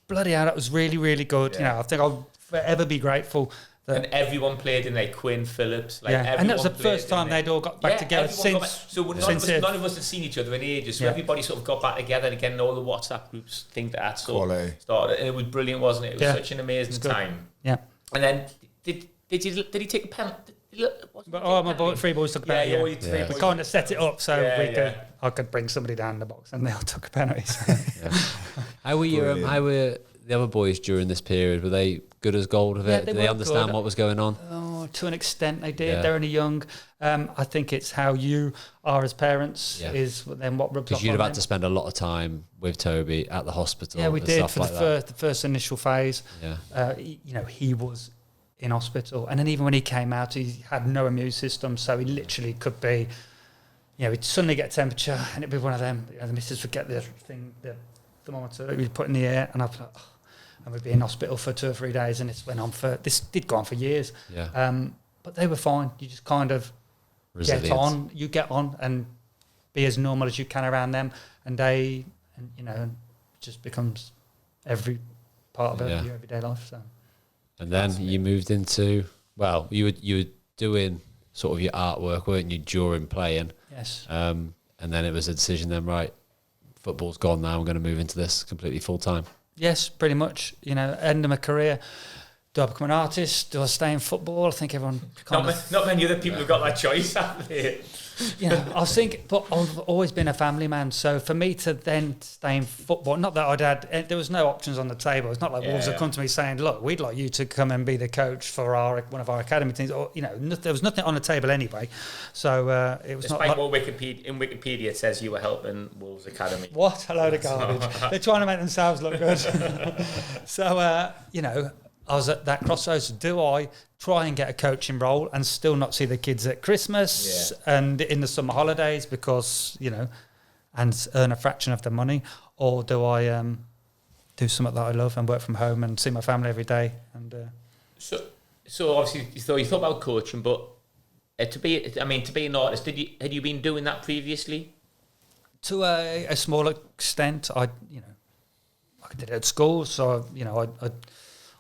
bloody hell, that was really, really good. Yeah. I think I'll forever be grateful. And everyone played in, like, Quinn Phillips. And that was the first time they'd all got back together since. None of us had seen each other in ages, so everybody sort of got back together, and again, all the WhatsApp groups think that started. And it was brilliant, wasn't it? It was such an amazing time. Yeah. And then, did he take a penalty? My 3 boys took a penalty. We kind of set it up so I could bring somebody down the box, and they all took a penalty. How were the other boys during this period? Were they good as gold of it? Did they understand what was going on? Oh, to an extent they did. Yeah. They're only young. I think it's how you are as parents is then what rubs off. Because you'd have had to spend a lot of time with Toby at the hospital. Yeah, we did for the first initial phase. Yeah. He was in hospital, and then even when he came out, he had no immune system, so he literally could be, he'd suddenly get temperature, and it'd be one of them. The missus would get the thermometer we'd put in the air, and I'd be like, and we'd be in hospital for 2 or 3 days, and this did go on for years. Yeah. But they were fine. You just kind of get on and be as normal as you can around them, and just becomes every part of your everyday life. So, and then you moved into, well, you were doing sort of your artwork, weren't you, during playing? Yes. And then it was a decision then, right, football's gone now, I'm going to move into this completely full time. Yes, pretty much. You know, end of my career. Do I become an artist? Do I stay in football? I think everyone not many other people have got that choice, have they? You know, I was thinking, but I've always been a family man. So for me to then stay in football, not that there was no options on the table. It's not like Wolves had come to me saying, look, we'd like you to come and be the coach for one of our academy teams. Or, you know, there was nothing on the table anyway. So it was Despite not what Wikipedia it says you were helping Wolves Academy. What a load of garbage. They're trying to make themselves look good. So, you know, I was at that crossroads. Do I try and get a coaching role and still not see the kids at Christmas and in the summer holidays because, you know, and earn a fraction of the money? Or do I do something that I love and work from home and see my family every day? And So obviously, you thought about coaching, but to be an artist, had you been doing that previously? To a small extent, I did it at school, so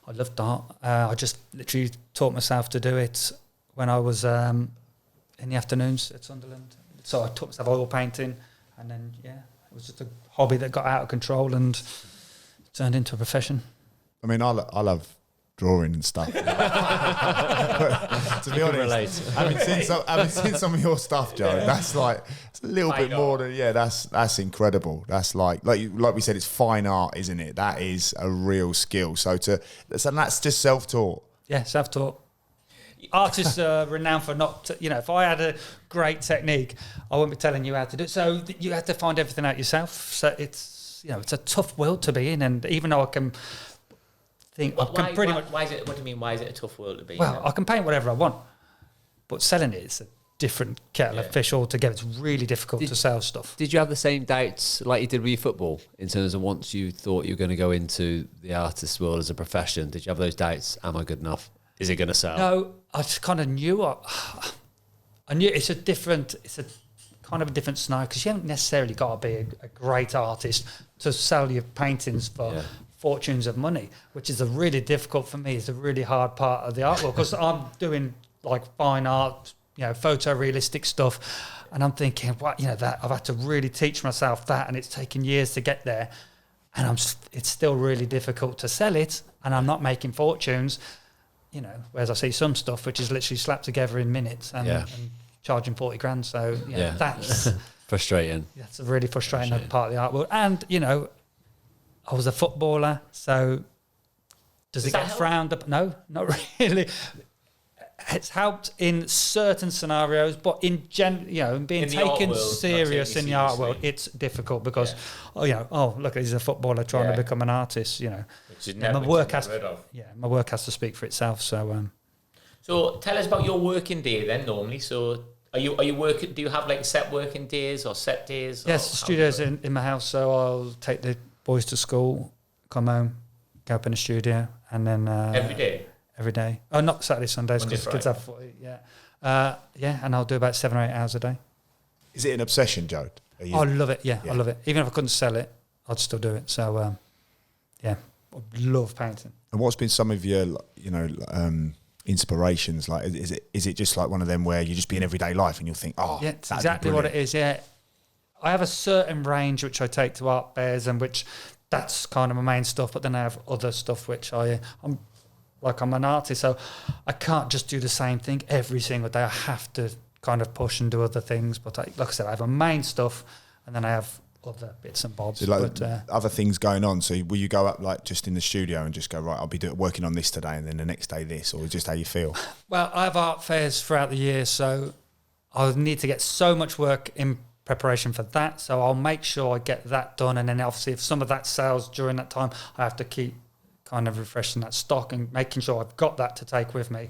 I loved art. I just literally taught myself to do it when I was in the afternoons at Sunderland. So I taught myself oil painting, and then it was just a hobby that got out of control and turned into a profession. I mean, I love drawing and stuff. But to be honest, having seen some of your stuff, Joe, that's like it's a little bit more than that's incredible. That's like we said, it's fine art, isn't it? That is a real skill. So that's just self-taught. Yeah, self-taught. Artists are renowned for not, if I had a great technique, I wouldn't be telling you how to do it. So you have to find everything out yourself. So it's a tough world to be in. And even though I can think, why is it? What do you mean? Why is it a tough world to be in? Well, I can paint whatever I want, but selling it is a different kettle of fish altogether. It's really difficult to sell stuff. Did you have the same doubts like you did with your football in terms of once you thought you were going to go into the artist world as a profession? Did you have those doubts? Am I good enough? Is it going to sell? No, I just kind of knew. I knew it's a kind of a different scenario because you haven't necessarily got to be a great artist to sell your paintings for fortunes of money, which is a really difficult for me. It's a really hard part of the art world because I'm doing like fine art, photorealistic stuff, and I'm thinking, that I've had to really teach myself that, and it's taken years to get there, and it's still really difficult to sell it, and I'm not making fortunes. Whereas I see some stuff which is literally slapped together in minutes and charging 40 grand. So that's frustrating. That's a really frustrating part of the art world. And, I was a footballer, so does it get frowned up? No, not really. It's helped in certain scenarios, but in being taken serious in the art world, it's difficult because, look, he's a footballer trying to become an artist, my work has to speak for itself. So tell us about your working day then. Normally, so are you working? Do you have like set working days or set days? Yes, the studio's in my house, so I'll take the boys to school, come home, go up in the studio, and then every day. Every day. Oh, not Saturday, Sundays, because kids have footy. And I'll do about 7 or 8 hours a day. Is it an obsession, Joe? I love it. I love it. Even if I couldn't sell it, I'd still do it. So, I love painting. And what's been some of your, inspirations? Like, is it just like one of them where you just be in everyday life and you'll think, it's exactly what it is. Yeah, I have a certain range which I take to art fairs, and which that's kind of my main stuff. But then I have other stuff which I'm an artist, so I can't just do the same thing every single day. I have to kind of push and do other things. But like I said, I have a main stuff, and then I have other bits and bobs. So other things going on. So will you go up like just in the studio and just go, right, I'll be working on this today, and then the next day this, or just how you feel? Well, I have art fairs throughout the year, so I'll need to get so much work in preparation for that. So I'll make sure I get that done, and then obviously if some of that sells during that time, I have to keep kind of refreshing that stock and making sure I've got that to take with me.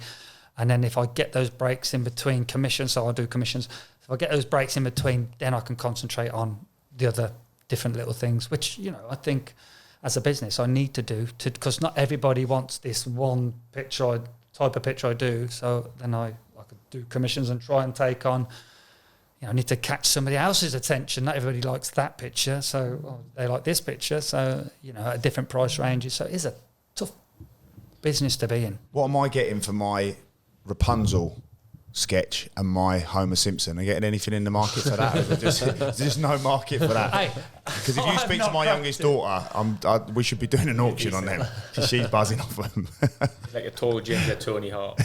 And then if I get those breaks in between commissions, so I'll do commissions, if I get those breaks in between, then I can concentrate on the other different little things, which, I think as a business I need to do, because not everybody wants this one type of picture I do. So then I could do commissions and try and take on, I need to catch somebody else's attention. Not everybody likes that picture, so they like this picture. So, at different price ranges. So it is a tough business to be in. What am I getting for my Rapunzel sketch and my Homer Simpson? Are you getting anything in the market for that? Or is there just no market for that? Because if you speak to my youngest daughter, we should be doing an auction on them. She's buzzing off them. It's like a tall ginger Tony Hawk.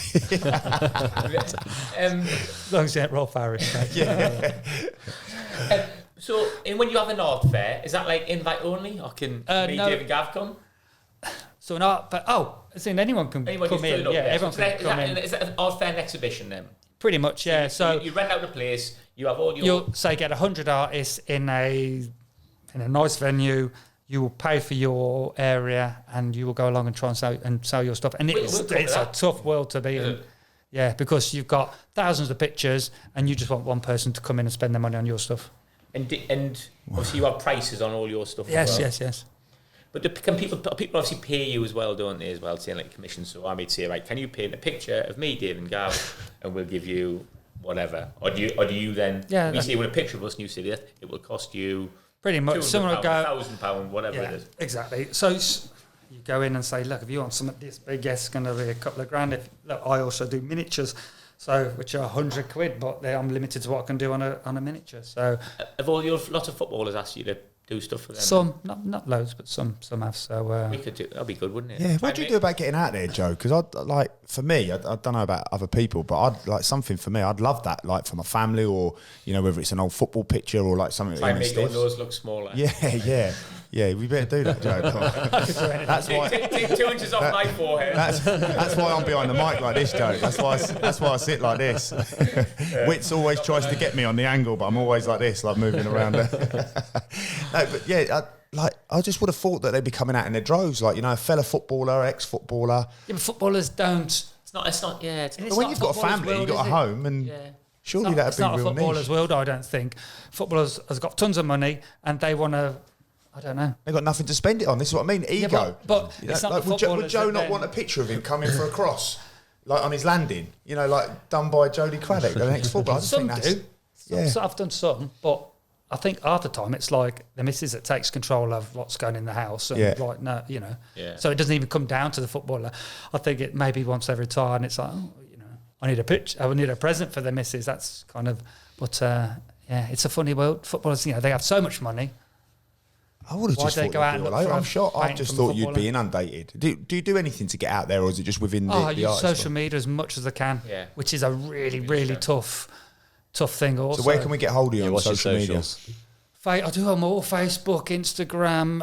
As long as you ain't Rolf Harris. So, and when you have an art fair, is that like invite only, or can me, no. David Gav come? So an art, but as in anyone can come in. Yeah, everyone can come in. Is that an art fair and exhibition then? Pretty much, yeah. So you rent out the place. You have all your. You'll say get 100 artists in a nice venue. You will pay for your area, and you will go along and try and sell your stuff. And it's a tough world to be in. Yeah, because you've got thousands of pictures, and you just want one person to come in and spend their money on your stuff. And obviously you have prices on all your stuff. Yes, as well. yes. But can people obviously pay you as well, don't they? As well, saying like commission. So I might say, right, can you paint a picture of me, Dave and Gav, and we'll give you whatever. Or do you then? Yeah. We see with a picture of us, and you say that it will cost you pretty much. Someone will go £1,000, whatever it is. Exactly. So you go in and say, look, if you want something this big, yes, it's going to be a couple of grand. Look, I also do miniatures, which are £100, but I'm limited to what I can do on a miniature. So have all your lots of footballers asked you to do stuff for them? Some, not loads, but some have. So we could do. That'd be good, wouldn't it? Yeah. What do you do about getting out there, Joe? Because for me, I don't know about other people, but I'd like something for me. I'd love that, like for my family, or whether it's an old football picture or like something. Try and make your nose look smaller. Yeah, we better do that, Joe. That's why. Take 2 inches off my forehead. That's why I'm behind the mic like this, Joe. That's why I sit like this. Wits always tries to get me on the angle, but I'm always like this, like moving around. No, but yeah, I just would have thought that they'd be coming out in their droves, like a fella footballer, ex-footballer. Yeah, but footballers don't. It's not. Yeah. But when you've got a family, you've got a home, and surely that'd be real niche. It's not a footballer's world, I don't think. Footballers has got tons of money, and they want to. I don't know. They've got nothing to spend it on. This is what I mean. Ego. Yeah, but it's not like, would Joe not want a picture of him coming for a cross, like on his landing? Like done by Jody Craddock, the next footballer. Some do. Yeah. I've done some, but I think half the time it's like the missus that takes control of what's going in the house, and Yeah. So it doesn't even come down to the footballer. I think it maybe once they retire, and it's like, I need a picture. I need a present for the missus. That's kind of, but it's a funny world. Footballers, they have so much money. I would have just thought go out and look for I'm sure. I just thought you'd be inundated. Do you do anything to get out there, or is it just within the? I use social media as much as I can, which is a really tough thing. Also, so where can we get hold of you on social media? I do them all: Facebook, Instagram,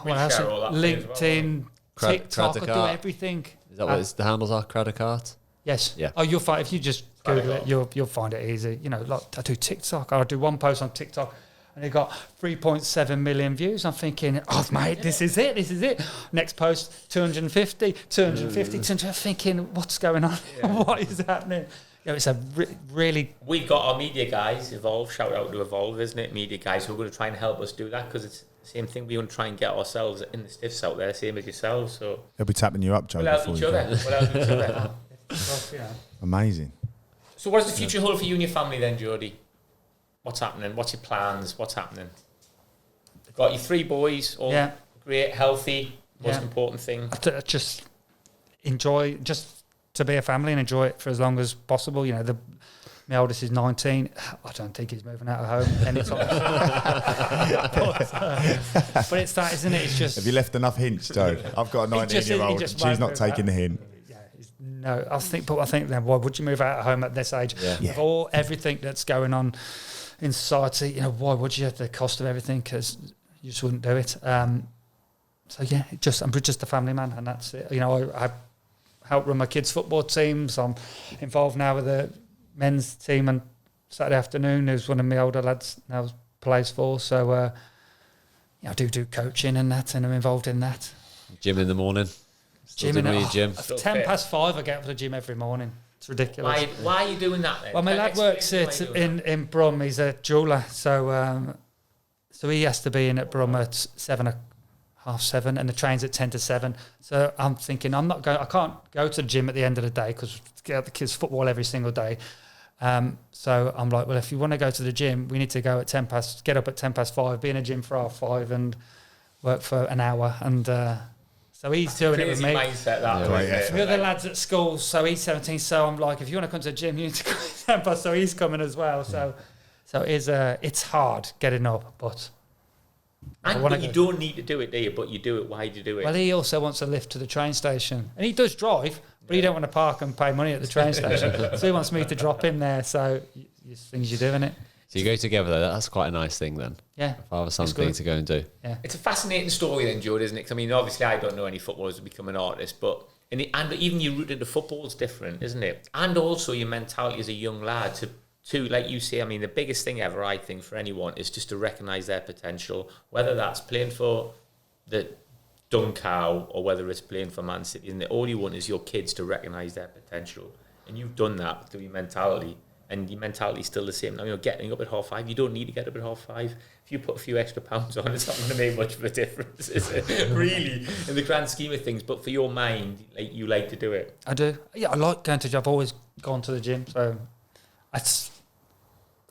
what else? LinkedIn, TikTok. I do everything. Is that what the handles are? Craddock Art. Yes. Yeah. Oh, you'll find if you just Google it, you'll find it easy. Like I do TikTok. I do one post on TikTok. And it got 3.7 million views. I'm thinking, mate, this is it. Next post, 250. I'm thinking, what's going on? Yeah. What is happening? It's a really... We've got our media guys, Evolve, shout out to Evolve, isn't it? Media guys who are going to try and help us do that, because it's the same thing. We want to try and get ourselves in the stiffs out there, same as yourselves. So they'll be tapping you up, Joe. We'll help each other. Amazing. So what does the future hold for you and your family then, Jody? What's happening? What's your plans? What's happening? Got your 3 boys, all great, healthy, most important thing. Just enjoy, just to be a family and enjoy it for as long as possible. My oldest is 19. I don't think he's moving out of home anytime. But it's that, isn't it? It's just... Have you left enough hints, Joe? I've got a 19-year-old. She's not taking the hint. No, I think then, why would you move out of home at this age? With everything that's going on in society, why would you? The cost of everything, because you just wouldn't do it. I'm just a family man, and that's it. I help run my kids' football teams. I'm involved now with the men's team on Saturday afternoon, who's one of my older lads now plays for. So I do coaching and that, and I'm involved in that. Gym in the morning. Gym 5:10, I get up to the gym every morning. It's ridiculous. Why are you doing that then? Well, my lad works in Brum. He's a jeweller, so he has to be in at Brum at 7:30, and the train's at 10 to 7. So I'm thinking I can't go to the gym at the end of the day because get the kids football every single day. So I'm like, well, if you want to go to the gym, we need to go at get up at 5, be in a gym for 5:30 and work for an hour. And so he's doing it with me. Mindset, that The other lads at school, so he's 17. So I'm like, if you want to come to the gym, you need to come at 10:00. So he's coming as well. So it's hard getting up, but. But you don't need to do it, do you? But you do it. Why do you do it? Well, he also wants a lift to the train station. And he does drive, but he don't want to park and pay money at the train station. So he wants me to drop him there. So things you do, innit? So you go together, though. That's quite a nice thing, then. Yeah. Father-son thing to go and do. Yeah. It's a fascinating story, then, Jody, isn't it? 'Cause, I mean, obviously, I don't know any footballers who become an artist, but and even your route into football is different, isn't it? And also your mentality as a young lad to, like you say, I mean, the biggest thing ever, I think, for anyone is just to recognise their potential, whether that's playing for the Dun Cow or whether it's playing for Man City. And all you want is your kids to recognise their potential. And you've done that through your mentality. And your mentality is still the same. Now, getting up at 5:30, you don't need to get up at 5:30. If you put a few extra pounds on, it's not going to make much of a difference, is it? Really, in the grand scheme of things. But for your mind, like, you like to do it. I do. Yeah, I like going to the gym. I've always gone to the gym. So it's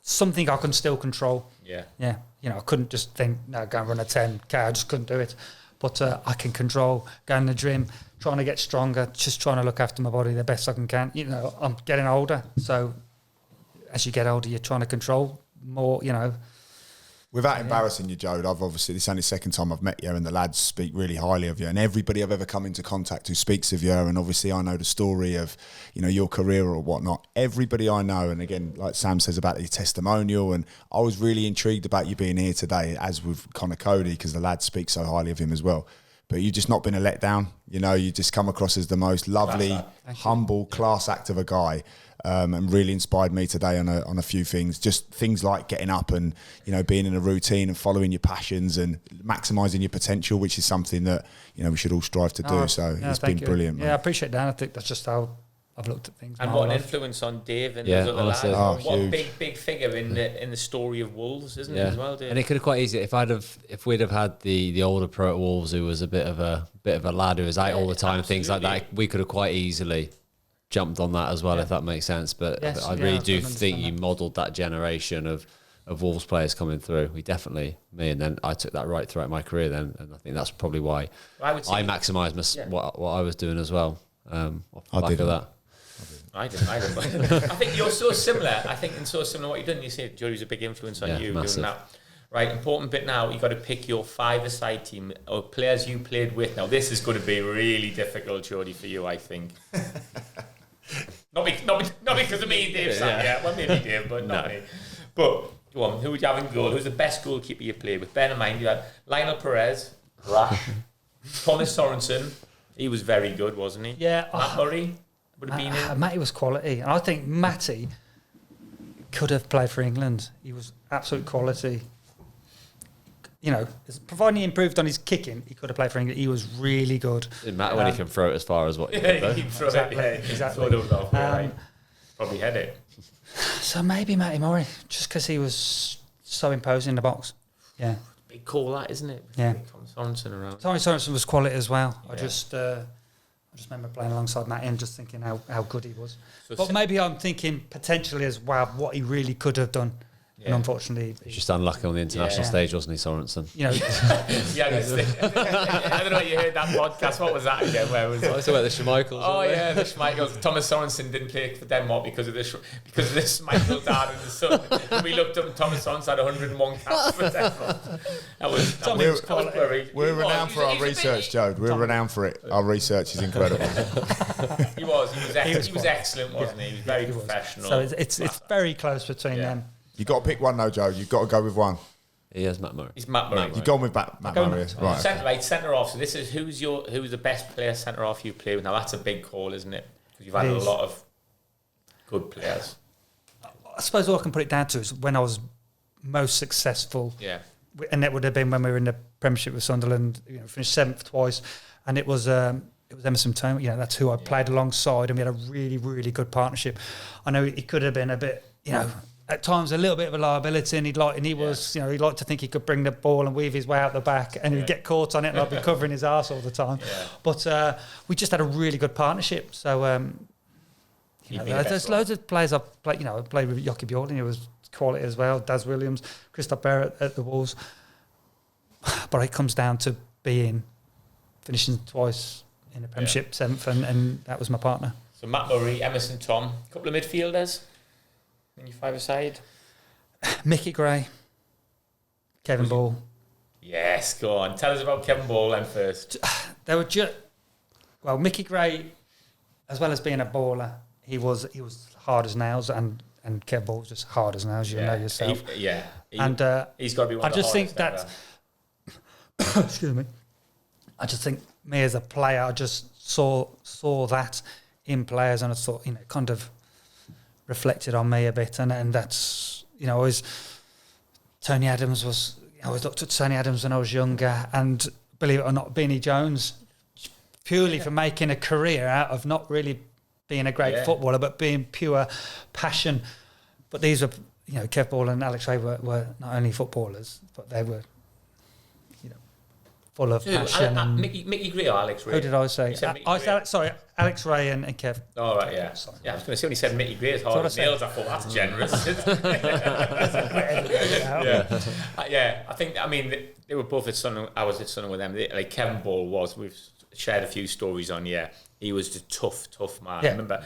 something I can still control. Yeah. Yeah. I couldn't just think, no, go and run a 10K. I just couldn't do it. But I can control going to the gym, trying to get stronger, just trying to look after my body the best I can. I'm getting older. So as you get older, you're trying to control more, Without embarrassing you, Jode, this is only the second time I've met you, and the lads speak really highly of you, and everybody I've ever come into contact who speaks of you, and obviously I know the story of, your career or whatnot. Everybody I know, and again, like Sam says about your testimonial, and I was really intrigued about you being here today, as with Connor Cody, because the lads speak so highly of him as well. But you've just not been a letdown. You just come across as the most lovely, humble, class act of a guy. And really inspired me today on a few things. Just things like getting up and being in a routine and following your passions and maximising your potential, which is something that we should all strive to do. So it's been brilliant. Yeah, I appreciate that. I think that's just how I've looked at things. And what an influence on Dave and those other lads. What a big figure in the story of Wolves, isn't it, as well, Dave? And it could have quite easy if we'd have had the older pro at Wolves who was a bit of a lad who was out all the time, things like that. We could have quite easily jumped on that as well, if that makes sense. But I really do think you modelled that generation of Wolves players coming through. Me, and then I took that right throughout my career then, and I think that's probably why I maximised what I was doing as well. Off the back of that. I didn't. I think you're so similar. I think so similar what you've done. You say Jody's a big influence on you massive. doing that. Right, important bit now. You've got to pick your 5-a-side team or players you played with. Now, this is going to be really difficult, Jody, for you, I think. Not because of me and Dave, Sam. Yeah, well, maybe Dave, but not me. But go on, who would you have in goal? Who's the best goalkeeper you played with? Bear in mind, you had Lionel Perez, Rash, Thomas Sorensen. He was very good, wasn't he? Yeah. Matt Murray would have been in. Matty was quality. And I think Matty could have played for England. He was absolute quality. Providing he improved on his kicking, he could have played for England. He was really good. It didn't matter when he can throw it as far as what he could, though. He can throw it. Exactly. Right. Probably head it. So maybe Matty Murray, just because he was so imposing in the box. Yeah. Big call, that, isn't it? Yeah. Thomas Sorensen around. Tommy Sorensen was quality as well. Yeah. I just remember playing alongside Matty and just thinking how good he was. So but maybe I'm thinking potentially as well what he really could have done. Yeah. And unfortunately, He's just unlucky on the international stage, wasn't he, Sorensen? Yeah, I don't know if you heard that podcast. What was that again? Where was I was talking about the Schmeichels. Oh yeah, the Schmeichels. Thomas Sorensen didn't play for Denmark because of the Schmeichel dad and the son. And we looked up and Thomas Sorensen had 101 caps for Denmark. That was We're renowned for our research, Jode. We're renowned for it. Our research is incredible. He was excellent, wasn't he? He was very professional. So it's very close between them. You've got to pick one, though, Joe. You've got to go with one. He has Matt Murray. He's Matt Murray. You've gone with Matt Murray. Right. Centre off. So this is who's the best player centre off you play with. Now that's a big call, isn't it? Because you've had a lot of good players. I suppose all I can put it down to is when I was most successful. Yeah. And that would have been when we were in the Premiership with Sunderland. Finished 7th twice, and it was Emerson Tome. That's who I played alongside, and we had a really, really good partnership. I know he could have been a bit, at times a little bit of a liability, and he liked to think he could bring the ball and weave his way out the back, and he'd get caught on it, and I'd be covering his arse all the time. Yeah. But we just had a really good partnership. So There's loads of players I've played. I played with Jockey Bjorn, he was quality as well. Daz Williams, Christoph Barrett at the Wolves. But it comes down to finishing twice in the Premiership, 7th, and that was my partner. So Matt Murray, Emerson Tom, a couple of midfielders in your five-a-side. Mickey Gray, Kevin Ball. Yes, go on. Tell us about Kevin Ball then first. They were Mickey Gray, as well as being a baller, he was hard as nails, and Kevin Ball was just hard as nails. You know yourself. He's got to be one. I just think that. Excuse me. I just think me as a player, I just saw that in players, and I thought, kind of reflected on me a bit, and that's, always Tony Adams was. I always looked at Tony Adams when I was younger, and believe it or not, Beanie Jones, purely for making a career out of not really being a great footballer, but being pure passion. But these were, Kev Ball and Alex Ray were not only footballers, but they were, full of passion. And Mickey Gray or Alex Ray? Who did I say? Sorry, Alex Ray and Kev. Oh, right, yeah. Sorry. Yeah, I was going to say when he said Mickey Gray as hard as nails, I thought that's generous. I think, they were both at Sunderland. I was at Sunderland with them. Kevin Ball we've shared a few stories on, he was a tough man. I remember,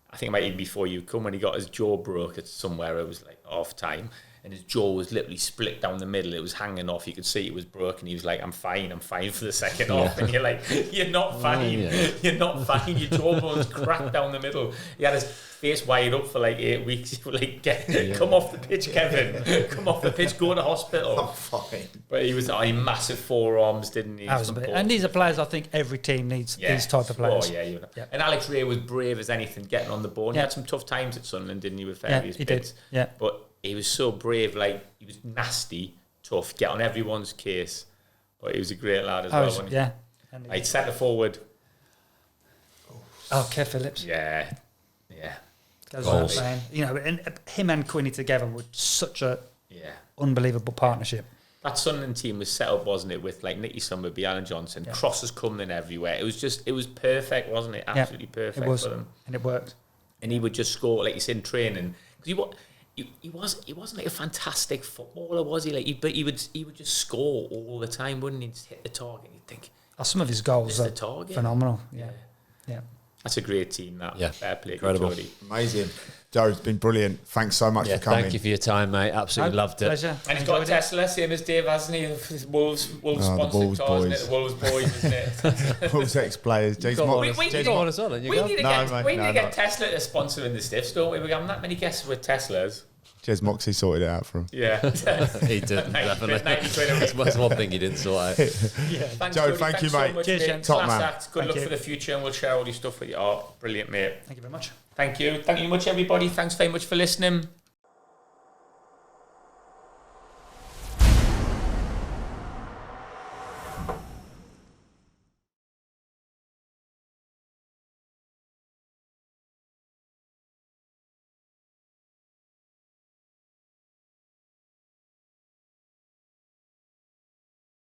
I think it might even before you come, when he got his jaw broke at somewhere, it was half time, and his jaw was literally split down the middle. It was hanging off. You could see it was broken. He was like, I'm fine for the second half. And you're like, you're not fine. You're not fine. Your jawbone's cracked down the middle. He had his face wired up for 8 weeks. You were like, come off the pitch, Kevin. Come off the pitch, go to hospital. I'm fine. But he was massive forearms, didn't he? And these are players I think every team needs these type of players. Oh, yeah. And Alex Ray was brave as anything, getting on the ball. He had some tough times at Sunderland, didn't he, with various bits? Yeah. But he was so brave, he was nasty, tough, get on everyone's case. But he was a great lad as well, wasn't he? Yeah. He'd centre forward. Oh, Kev Phillips. Yeah. Goes without saying. And him and Quinny together were such a unbelievable partnership. That Sunderland team was set up, wasn't it, with Nicky Summerby, Alan Johnson, crosses coming in everywhere. It was perfect, wasn't it? Absolutely perfect for them. And it worked. And he would just score, like you said, in training. Because he wasn't a fantastic footballer, was he? But he would just score all the time, wouldn't he? Just hit the target. You'd think. Some of his goals are phenomenal. Yeah. That's a great team. That fair play, incredible, Jody. Amazing. Joe, it's been brilliant. Thanks so much for coming. Thank you for your time, mate. Absolutely loved it. Pleasure. And he's got a Tesla, same as Dave, hasn't he? Wolves sponsored Wolves cars, boys. isn't it? The Wolves boys, isn't it? Wolves ex-players. We need to get Tesla to sponsor in the stiffs, don't we? We haven't that many guests with Teslas. Jez Moxie sorted it out for him. Yeah. He did, definitely. That's one thing he didn't sort out. Thanks, Joe, Jody. thank you, Thanks mate. So much, Cheers, mate. gents. Top Class man. act. Good luck for the future, and we'll share all your stuff with you. Oh, brilliant, mate. Thank you very much. Thank you. Thank you much, everybody. Thanks very much for listening.